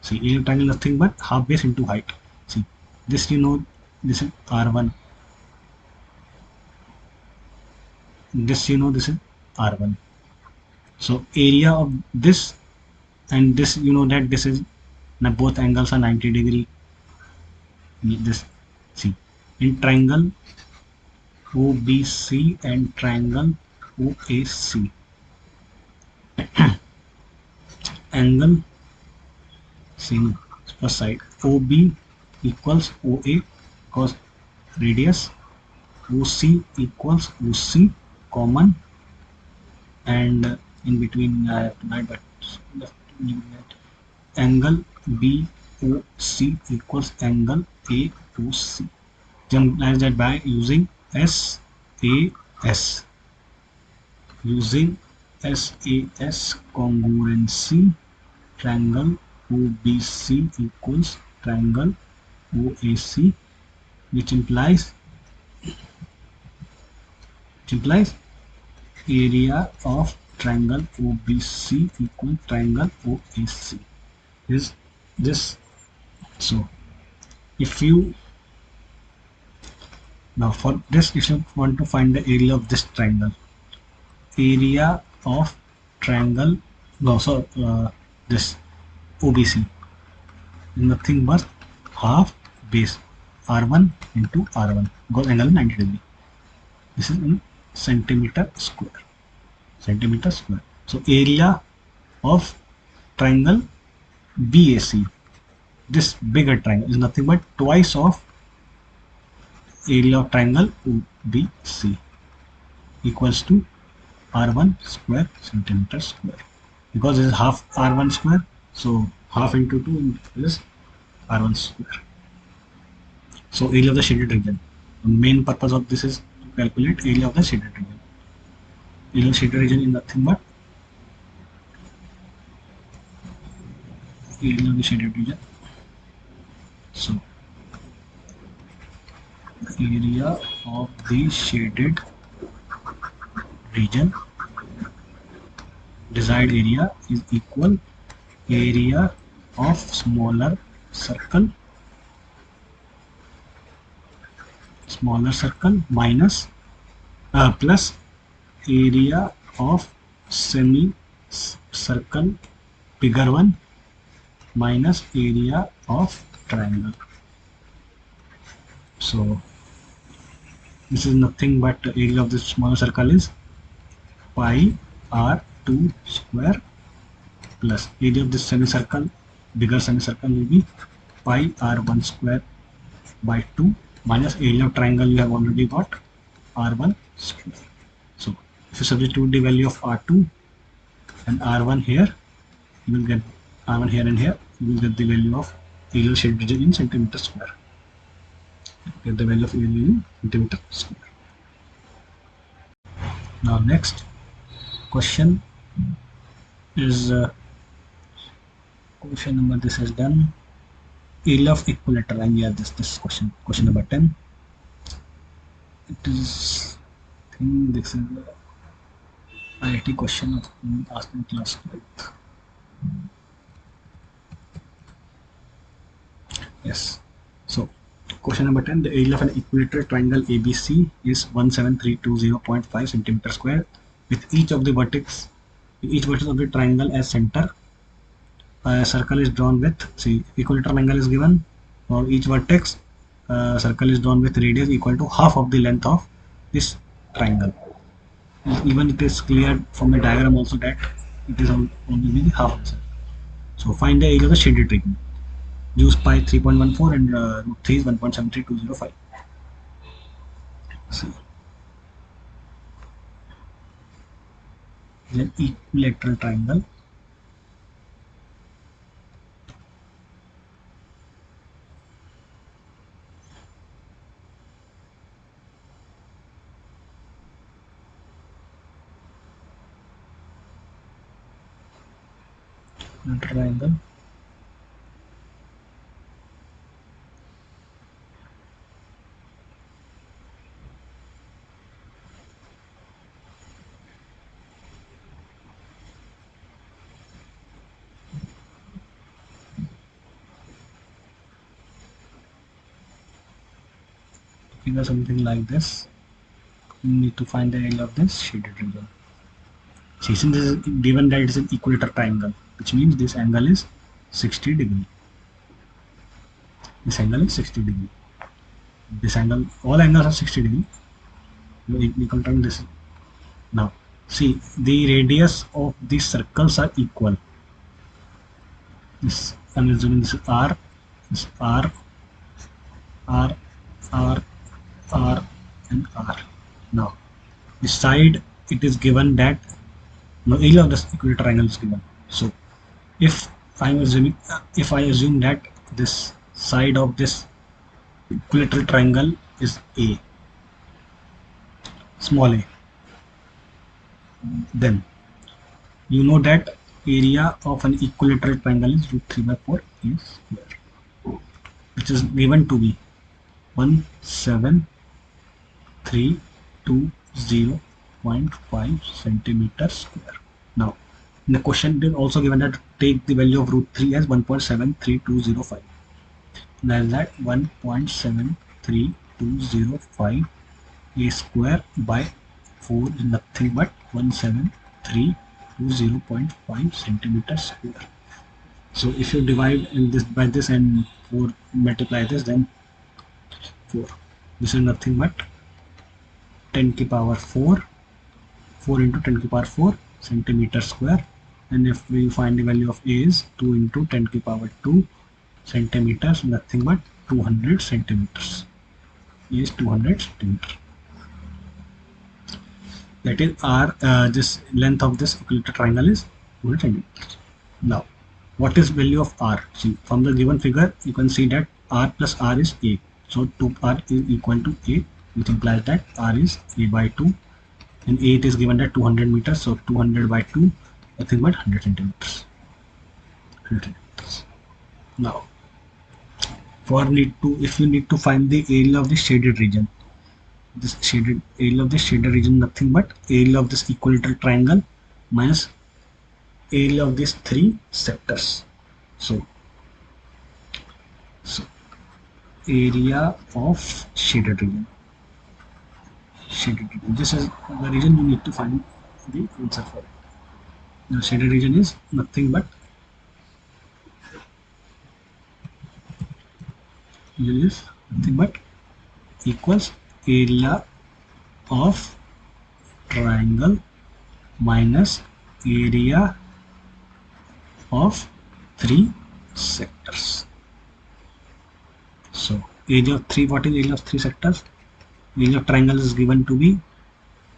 See, area of triangle nothing but half base into height. See, this you know, this is R1, this you know, this is R1. So area of this and this, you know that this is, now both angles are 90 degree. This, see, in triangle OBC and triangle OAC, angle same first side OB equals OA because radius, OC equals OC common, and in between I have to write, but angle BOC equals angle AOC. Generalize that by using SAS. Using SAS congruency, triangle OBC equals triangle OAC, which implies area of triangle OBC equals triangle OAC. Is this? So if you now for this, if you want to find the area of this triangle, area of triangle, no, so this OBC is nothing but half base R1 into R1 because angle is 90 degree. This is in centimeter square. Centimeter square. So area of triangle BAC, this bigger triangle, is nothing but twice of area of triangle OBC equals to R1 square centimeter square, because this is half R1 square, so half into 2 is R1 square. So area of the shaded region. The main purpose of this is to calculate area of the shaded region. Area of the shaded region is nothing but area of the shaded region. So area of the shaded region, desired area, is equal area of smaller circle minus plus area of semicircle bigger one minus area of triangle. So this is nothing but the area of this smaller circle is pi r2 square plus area of this semicircle, bigger semicircle, will be pi r1 square by 2 minus area of triangle you have already got r1 square. So if you substitute the value of r2 and r1 here, you will get r1 here and here, you will get the value of area of shaded region in centimeter square. Get the value of area in centimeter square. Now next question is question number, this is done. Area of equilateral, and yeah, this question number 10. It is, I think this is IIT question of asked in class 12th. Yes. So question number 10, the area of an equilateral triangle ABC is 17320.5 centimeter square with each of the vertex, each vertex of the triangle as center. A circle is drawn with, see, equilateral angle is given for each vertex. Circle is drawn with radius equal to half of the length of this triangle. Even it is clear from the diagram also that it is only the half of the circle. So find the area of the shaded region. Use pi 3.14 and root 3 is 1.73205. See, is an equilateral triangle. Triangle. Figure something like this. You need to find the area of this shaded region. See, since this is given that it is an equilateral triangle, which means this angle is 60 degree. This angle is 60 degree. This angle, all angles are 60 degree. We can turn this. Now, see, the radius of these circles are equal. This, I'm assuming this is R, this R, R, R, R, and R. Now, the side it is given that no area of this equilateral triangle is given. So, if I'm assuming, if I assume that this side of this equilateral triangle is A, small a, then you know that area of an equilateral triangle is root 3 by 4 a square, which is given to be 17320.5 centimeters square. Now, in the question, they also given that take the value of root 3 as 1.73205. That is that 1.73205 a square by 4 is nothing but 17320.5 centimeters square. So if you divide in this by this and 4 multiply this, then 4. This is nothing but 10 to the power 4 into 10 to the power 4 centimeter square, and if we find the value of A is 2 into 10 to the power 2 centimeters, nothing but 200 centimeters. A is 200 centimeters. That is R. This length of this equilateral triangle is 200 centimeters. Now, what is value of R? See, from the given figure, you can see that R plus R is A. So 2R is equal to A, which implies that R is A by 2. And A it is given that 200 meters, so 200 by 2, nothing but 100 centimeters. 100 centimeters. Now, if you need to find the area of the shaded region, this shaded area of the shaded region nothing but area of this equilateral triangle minus area of these three sectors. So area of shaded region. This is the region you need to find the answer for it. The shaded region is nothing but equals area of triangle minus area of three sectors. So area of three, what is area of three sectors? Area of triangle is given to be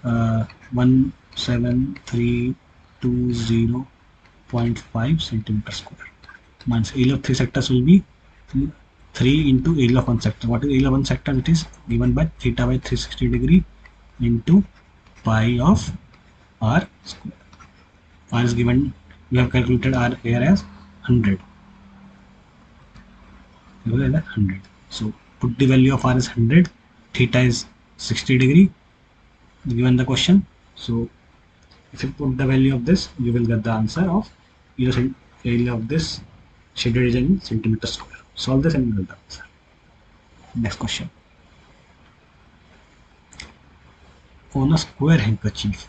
17320.5 centimeter square. Minus area of three sectors will be 3 into area of one sector. What is area of one sector? It is given by theta by 360 degree into pi of r square. R is given, we have calculated R here as 100. 100. So put the value of R is 100, theta is 60 degree given the question. So if you put the value of this, you will get the answer of area of this shaded region in centimeter square. Solve this and you will get the answer. Next question. On a square handkerchief,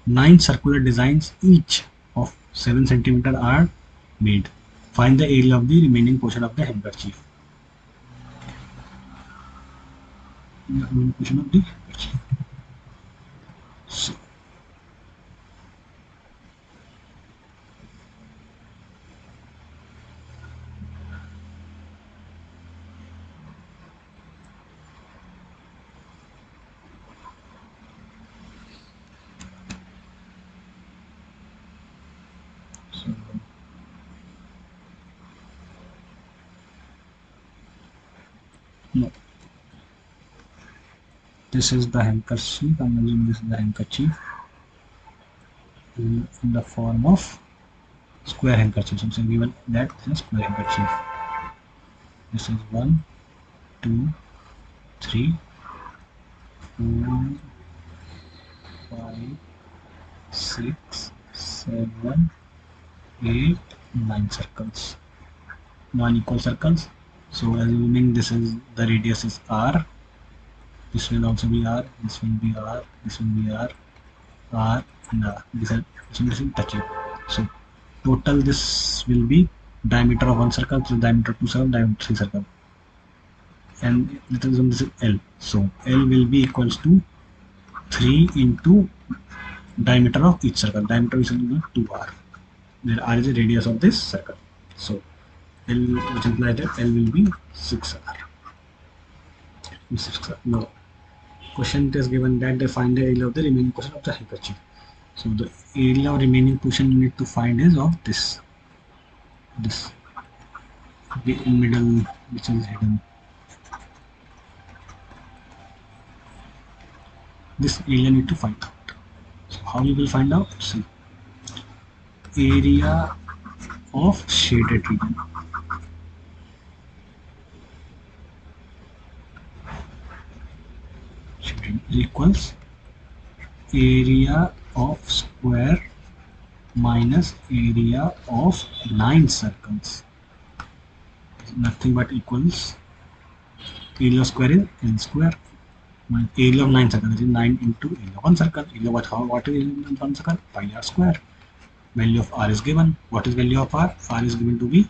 9 circular designs each of 7 centimeter are made. Find the area of the remaining portion of the handkerchief. The remaining portion of the handkerchief. So, No, this is the handkerchief. I'm assuming this is the handkerchief in the form of square handkerchief. So given that this is square handkerchief. This is 1, 2, 3, 4, 5, 6, 7, 8, 9 circles. 9 equal circles. So assuming this is the radius is r, this will also be r, this will be r, this will be r and r. This is touching. So total this will be diameter of one circle, so diameter of two circle, diameter 3 circle, and this is L. So L will be equals to 3 into diameter of each circle. Diameter is equal to 2r. Then r is the radius of this circle. So L, which implies that L will be 6r. 6r. No. Question is given that they find the area of the remaining portion of the handkerchief. So the area of remaining portion you need to find is of this the middle, which is hidden. This area need to find out. So how we will find out? See, area of shaded region. Equals area of square minus area of 9 circles. Nothing but equals area of square is n square minus area of 9 circles, is 9 into area of 1 circle. Area of what is in 1 circle? Pi r square. Value of r is given. What is value of r? R is given to be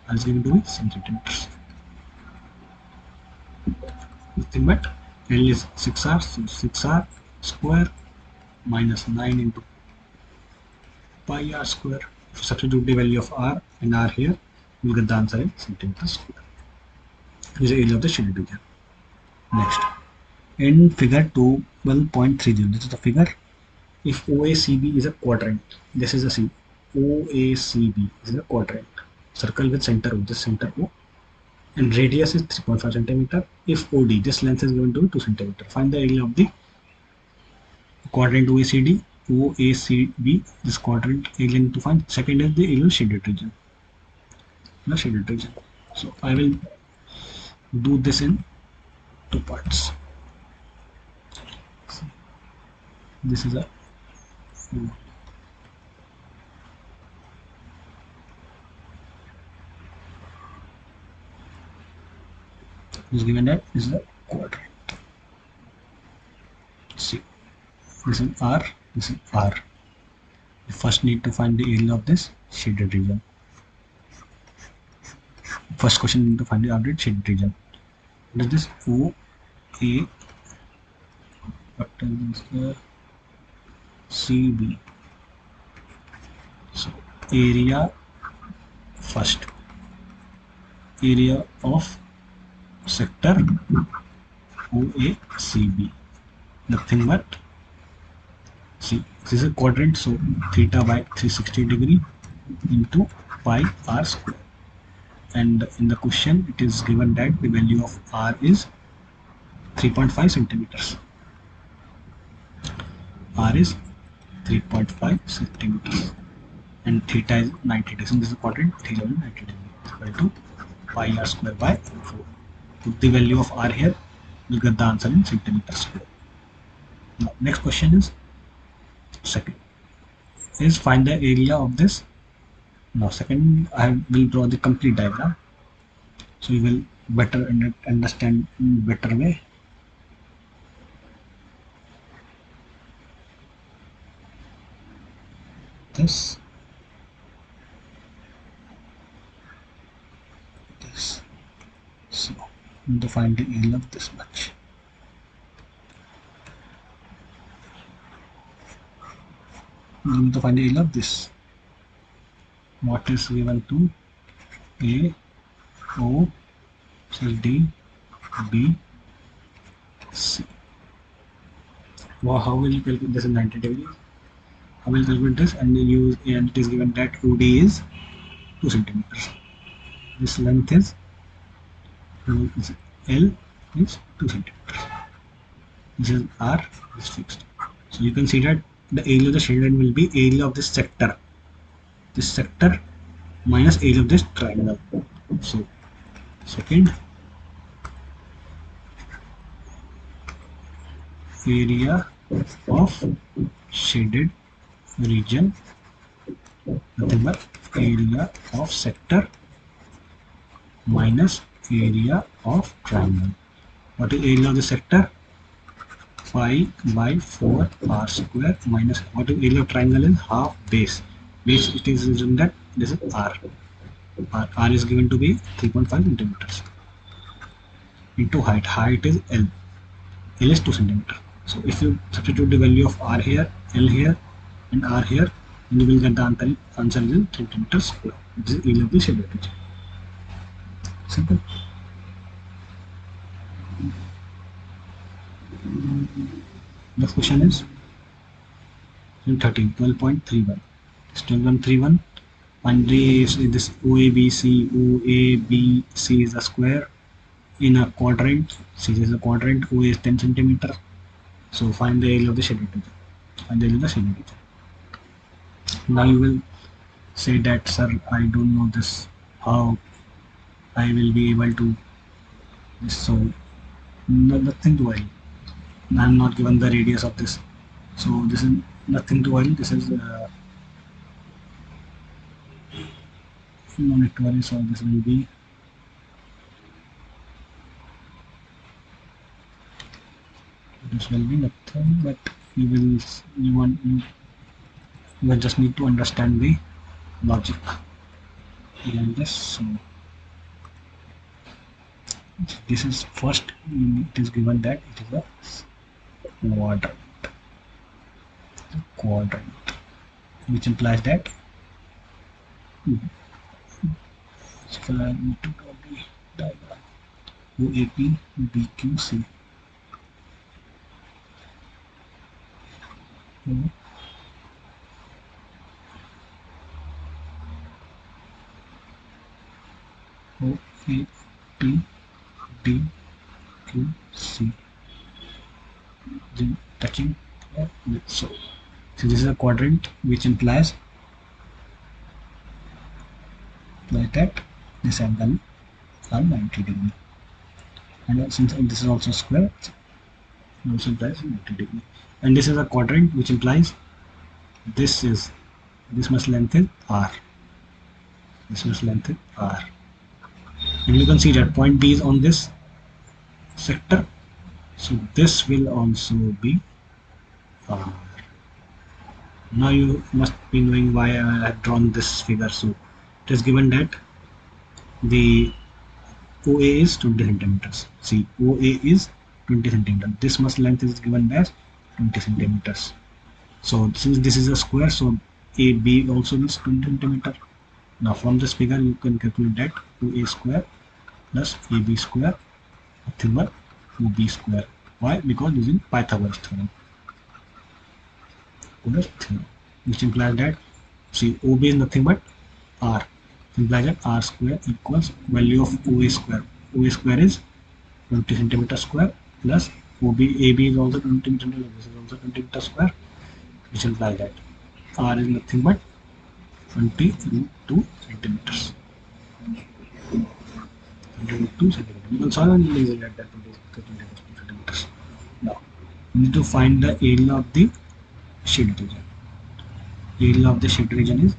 centimeters. Nothing but L is 6r, so 6r square minus 9 into pi r square. If you substitute the value of r and r here, you will get the answer in centimeters square. This is the area of the shaded region. Next, in figure 12.30, this is the figure. If OACB is a quadrant, this is a C. OACB is a quadrant. Circle with center O, this center O, and radius is 3.5 centimeter. If OD, this length is given to be 2 centimeter. Find the area of the quadrant OACB. This quadrant area need to find. Second is the area of shaded region. The shaded region. So I will do this in 2 parts. This is a is given that this is a quadrant. See, this is R, this is R. You first need to find the area of this shaded region. First question, you need to find the area of shaded region. What is this? O, A, C, B. So area first. Area of sector OACB. Nothing but, see, this is a quadrant, so theta by 360 degree into pi r square. And in the question it is given that the value of r is 3.5 centimeters. R is 3.5 centimeters and theta is 90 degrees. This is a quadrant, theta is 90 degrees equal to pi r square by 4. Put the value of r here, you get the answer in centimeters square. Now, next question is second. Is find the area of this. Now second, I will draw the complete diagram, so you will better understand in better way. This. So we need to find the area of this much. We need to find the area of this. What is given to A, O, D, B, C. Well, how will you calculate this in 90 degrees? How will you calculate this? And use, and it is given that OD is 2 centimeters. This length is is L is 2 centimeters. This is R is fixed. So you can see that the area of the shaded line will be area of this sector. This sector minus area of this triangle. So second, area of shaded region, nothing but area of sector minus area of triangle. What is area of the sector? Pi by 4 r square minus what is area of triangle is half base. Base it is written that this is r. R is given to be 3.5 centimeters into height. Height is L. L is 2 centimeters. So if you substitute the value of R here, L here, and R here, then you will get the answer is 3 centimeters square. This is area of the shaded region. Simple. Next question is 13, 12.31. 12.31. And this OABC, OABC is a square in a quadrant. C is a quadrant. O is 10 centimeters. So find the area of the shaded region. Find the area of the shaded region. Now you will say that, sir, I don't know this. How I will be able to this? So nothing to worry. I am not given the radius of this. So this is nothing to worry. This is no need to worry. So this will be nothing, but you just need to understand the logic behind this. So this is first, it is given that it is a quadrant, which implies that so I need to draw the diagram. OAP BQC. OAP BQC. Touching. So this is a quadrant, which implies that this angle are 90 degree, and since this is also square, it also implies 90 degree. And this is a quadrant, which implies this much length is r. This much length is r, and you can see that point B is on this sector. So this will also be r. Now you must be knowing why I have drawn this figure. So it is given that the OA is 20 centimeters. See, OA is 20 centimeters. This much length is given as 20 centimeters. So since this is a square, so AB also is 20 centimeters. Now from this figure you can calculate that 2A square plus AB square nothing but 2B square. Why? Because using Pythagoras theorem. Which implies that, see, OB is nothing but R. Implies that R square equals value of OA square. OA square is 20 centimeter square plus AB is also 20 centimeter. This is also 20 meter square, which implies that R is nothing but 20 into centimeters. 22 centimeters. You can solve and easily get that 20 centimeters. Now we need to find the area of the shaded region. Area of the shaded region is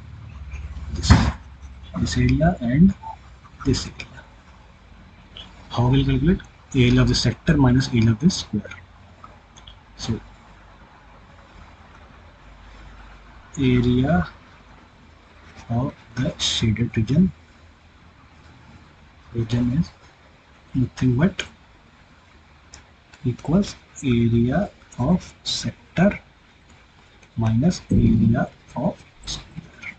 this area and this area. How will we calculate? Area of the sector minus area of the square. So area of the shaded region is nothing but equals area of sector minus area of square.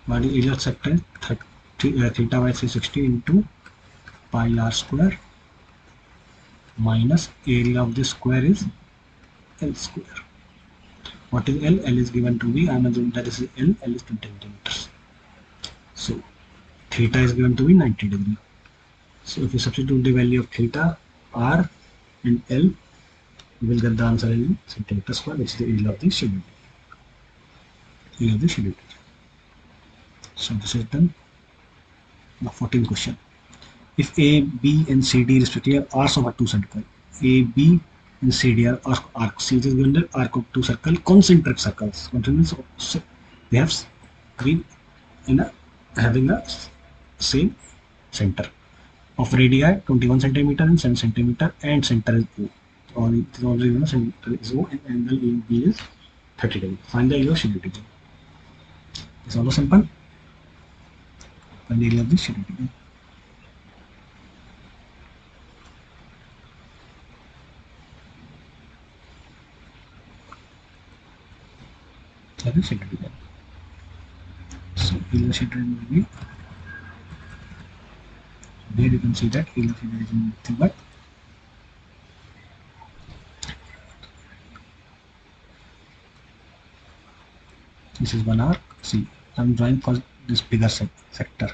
What is area of sector? Theta by 360 into pi r square minus area of the square is L square. What is L? L is given to be, I am assuming that this is L. L is 20 centimeters. So theta is given to be 90 degree. So if you substitute the value of theta, r and L, you will get the answer in centimeter square, which is the area of the shaded region. So this is done. Now 14th question. If A, B and CD respectively are arcs of a two circle, A, B and CD are arcs. C is given the arc of two circle, concentric circles. So they have been in a having a same center of radii 21 centimeter and 7 centimeter, and center is O. Or it is already given center is O and angle AB is 30 degrees. Find the area of shaded region. It's also simple. Find the area of the shaded region. That is shaded region. So area of shaded region will be, there you can see that area of shaded region is nothing but this is one arc. See, I am drawing for this bigger sector.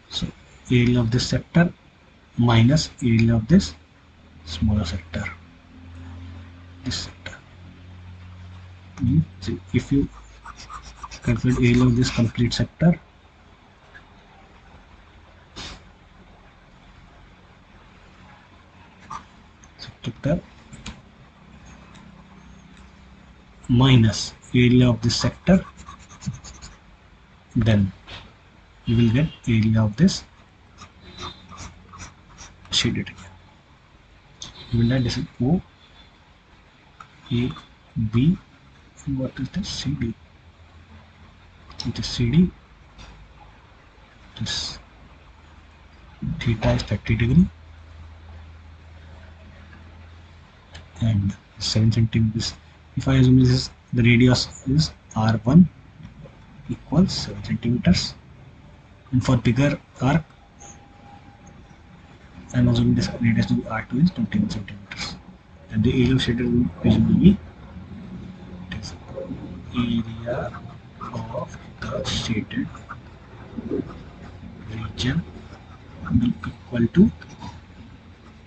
So area of this sector minus area of this smaller sector. This sector. See, if you calculate area of this complete sector, minus area of this sector, then you will get area of this shaded area. You will get this is O, A, B, and what is this? CD. It is CD. This theta is 30 degree and 7 centimeters. If I assume this is the radius is R1 equals 7 centimeters, and for bigger arc I am assuming this radius to be R2 is 21 centimeters, and the area of shaded region will be area of the shaded region will be equal to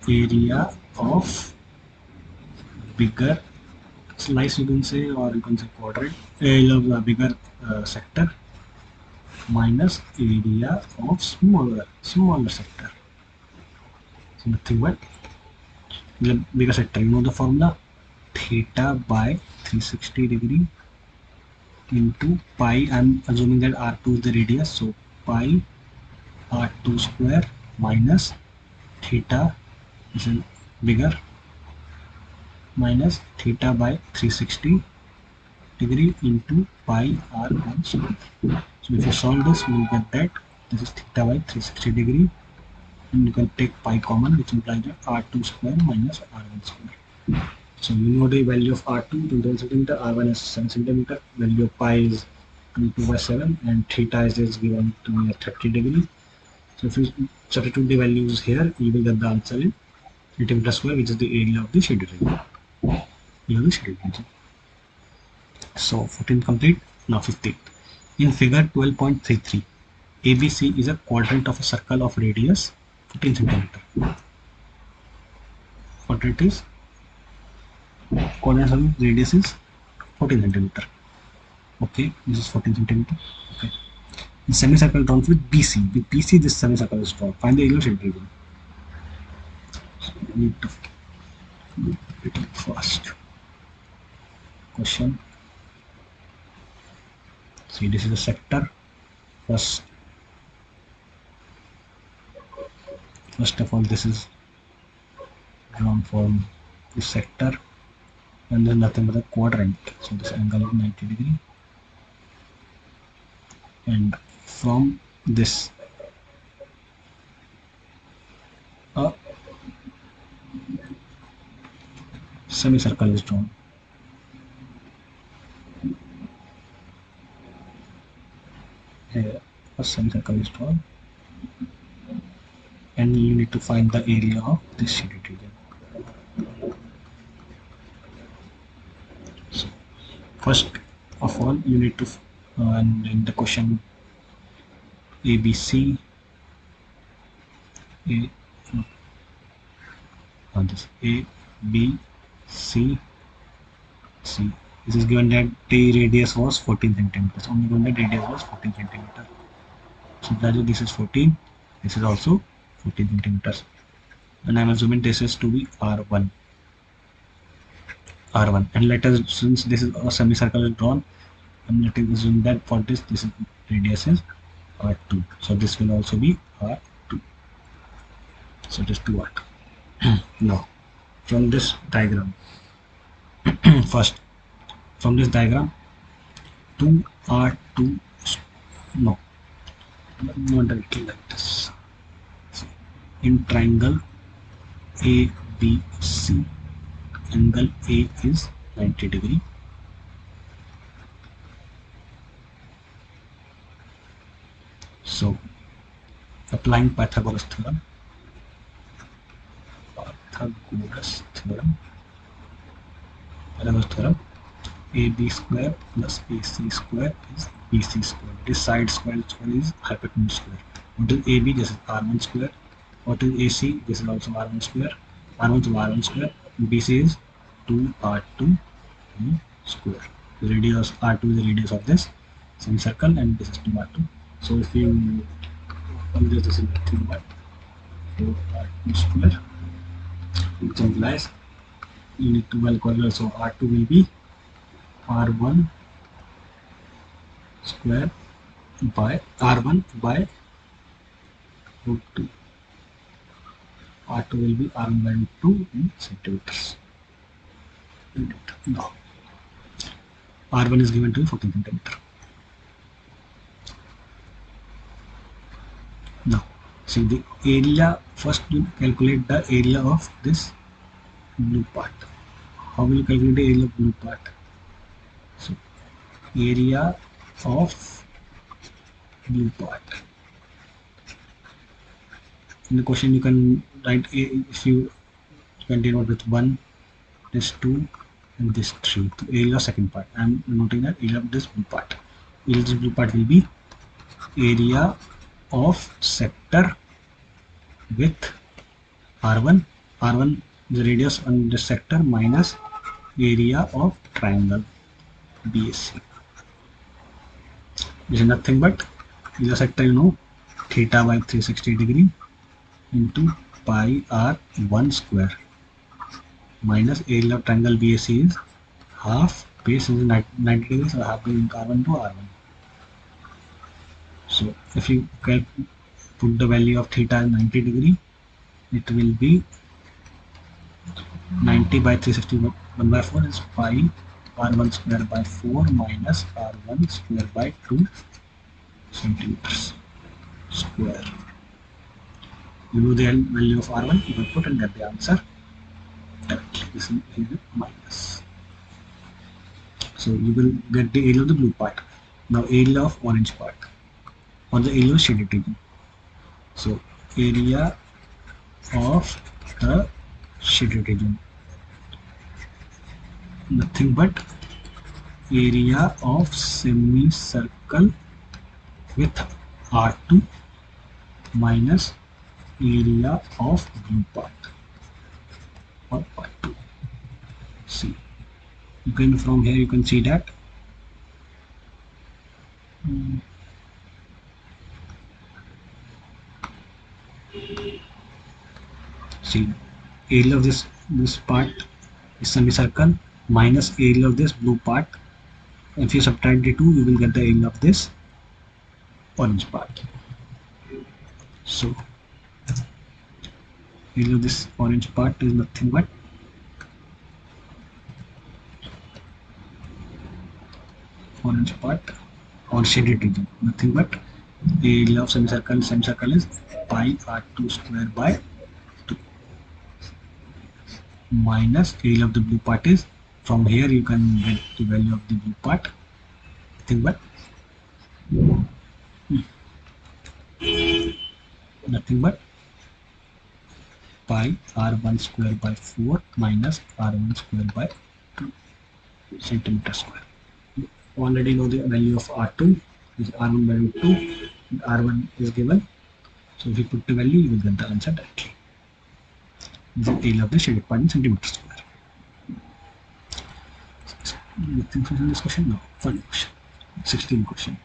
area of bigger slice, you can say, or you can say quadrant, area of the bigger sector minus area of smaller sector. So nothing but the bigger sector. You know the formula, theta by 360 degree into pi. I am assuming that R2 is the radius, so pi R2 square minus theta is bigger minus theta by 360 degree into pi R1 square. So if you solve this, you will get that this is theta by 360 degree, and you can take pi common, which implies that R2 square minus R1 square. So you know the value of R2 21 centimeter, R1 is 7 centimeter, value of pi is 22 by 7, and theta is given to me at 30 degree. So if you substitute the values here, you will get the answer in centimeter square, which is the area of the shaded region. So 14 complete. Now 15. In figure 12.33, ABC is a quadrant of a circle of radius 14 centimeter. Quadrant of radius is 14 centimeter. Okay, this is 14 centimeter. Okay. The semicircle drawn with BC. With BC, this semicircle is drawn. Find the area of shaded region. So we need to do it fast. Question. See, this is a sector. First of all, this is drawn from this sector, and then nothing but a quadrant. So this angle is 90 degree, and from this a semicircle is drawn. Here a semicircle is drawn, and you need to find the area of this shaded region. So first of all, you need to And in the question ABC, A, this A, B, C, C. This is given that the radius was 14 centimeters. Only given that radius was 14 centimeters. So this is 14. This is also 14 centimeters. And I am assuming this is to be R1. R1. And let us, since this is a semicircle is drawn, and let us assume that for this is radius is R2. So this will also be R2. So just 2R2. Now, from this diagram, first, from this diagram, 2R2, no, not directly like this. So, in triangle ABC, angle A is 90 degree. So, applying Pythagoras theorem, AB square plus AC square is BC square. This side square is hypotenuse square. What is AB? This is R1 square. What is AC? This is also R1 square. R1 to R1 square. BC is 2R2 square. The radius R2 is the radius of this semicircle, and this is 2R2. So if you this is nothing but 4R2 square, which implies you need to well correlate. So R2 will be R1 square by R1 by root 2. R2 will be R1 by root 2 in centimeters. Now, R1 is given to 14 centimeter. Now, see the area. First, you calculate the area of this blue part. How will you calculate the area of blue part? So, area of blue part. In the question, you can write if you can denote with 1, this 2, and this 3. The area of second part. I am noting that area of this blue part. Area of this blue part will be area of sector with R1. R1 the radius on the sector minus area of triangle BAC. This is nothing but the sector, you know, theta by 360 degree into pi R1 square minus area of triangle BAC is half base is 90 degrees, so half base R1 to R1. So if you put the value of theta 90 degree, it will be 90 by 360 1 by 4 is pi R1 square by 4 minus R1 square by 2 centimeters square. You know the value of R1, you can put and get the answer directly. This is minus. So you will get the area of the blue part. Now area of orange part, or the area of shaded region. So area of the shaded region, nothing but area of semicircle with R2 minus area of blue part or part 2. See, you can from here you can see that see area of this part is semicircle minus area of this blue part. If you subtract the two, you will get the area of this orange part. So area of this orange part is nothing but orange part or shaded region, nothing but area of semicircle is pi R2 square by 2 minus area of the blue part is, from here you can get the value of the blue part, nothing but pi R1 square by 4 minus R1 square by 2 centimeter square. already know the value of R2, which is R1 by root 2, and R1 is given. So if you put the value, you will get the answer directly. This is area of the shaded part in centimeters square. Anything from this question? No. Fun question. 16 question.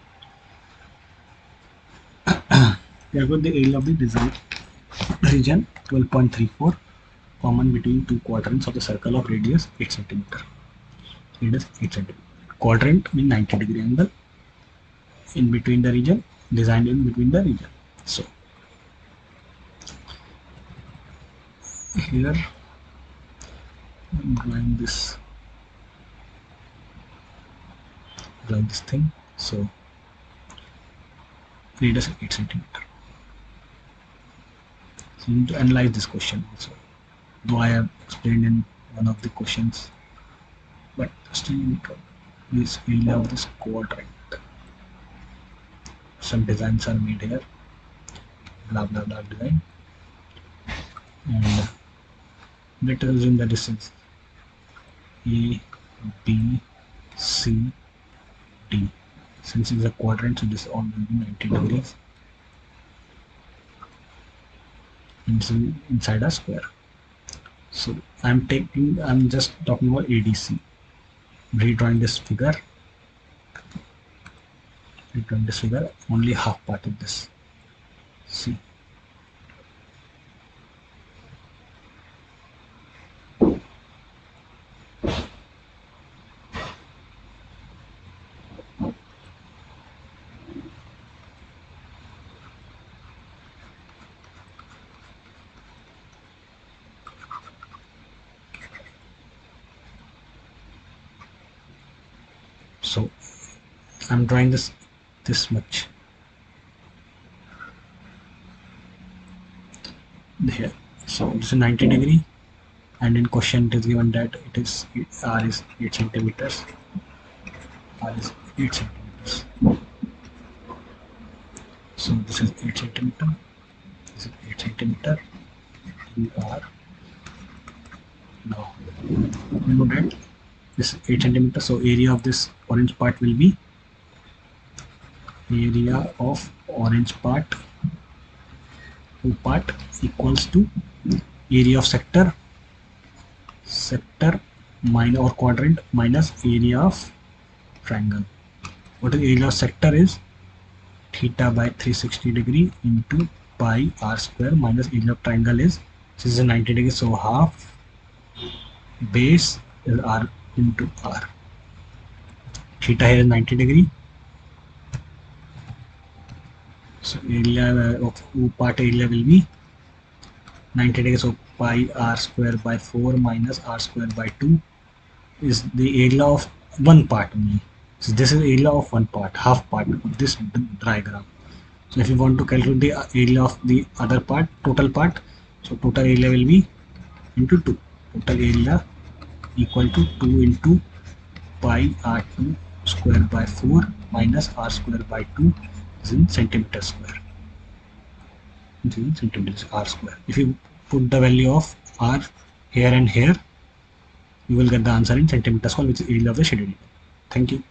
Here got the area of the design region 12.34, common between two quadrants of the circle of radius 8 cm. Radius 8 cm. Quadrant means 90-degree angle in between the region, designed in between the region. So here I'm drawing this thing. So radius 8 cm. So you need to analyze this question also, though I have explained in one of the questions, but still you need to this area of this quadrant. Some designs are made here, blah blah blah design, and let us assume that this is A, B, C, D. Since it's a quadrant, so this all will be 90 degrees inside a square. So I'm just talking about ADC. Redrawing this figure. Only half part of this. See. So I'm drawing this much here. So this is 90 degree, and in question it is given that it is R is 8 centimeters. R is 8 centimeters. So this is 8 centimeter. This is 8 centimeter. We are now we know that this is 8 centimeter. So area of this orange part will be area of orange part equals to area of sector minus or quadrant minus area of triangle. What is area of sector is theta by 360 degree into pi r square minus area of triangle is, this is 90 degree, so half base is r into r. Theta here is 90 degree. So area of O part area will be 90 degrees, so pi r square by 4 minus r square by 2 is the area of one part only. So this is area of one part, half part of this diagram. So if you want to calculate the area of the other part, total part, so total area will be into 2. Total area equal to 2 into pi r2 square by 4 minus r square by 2 is in centimeter square. This is in centimeters r square. If you put the value of r here and here, you will get the answer in centimeter square, which is area of the shaded area. Thank you.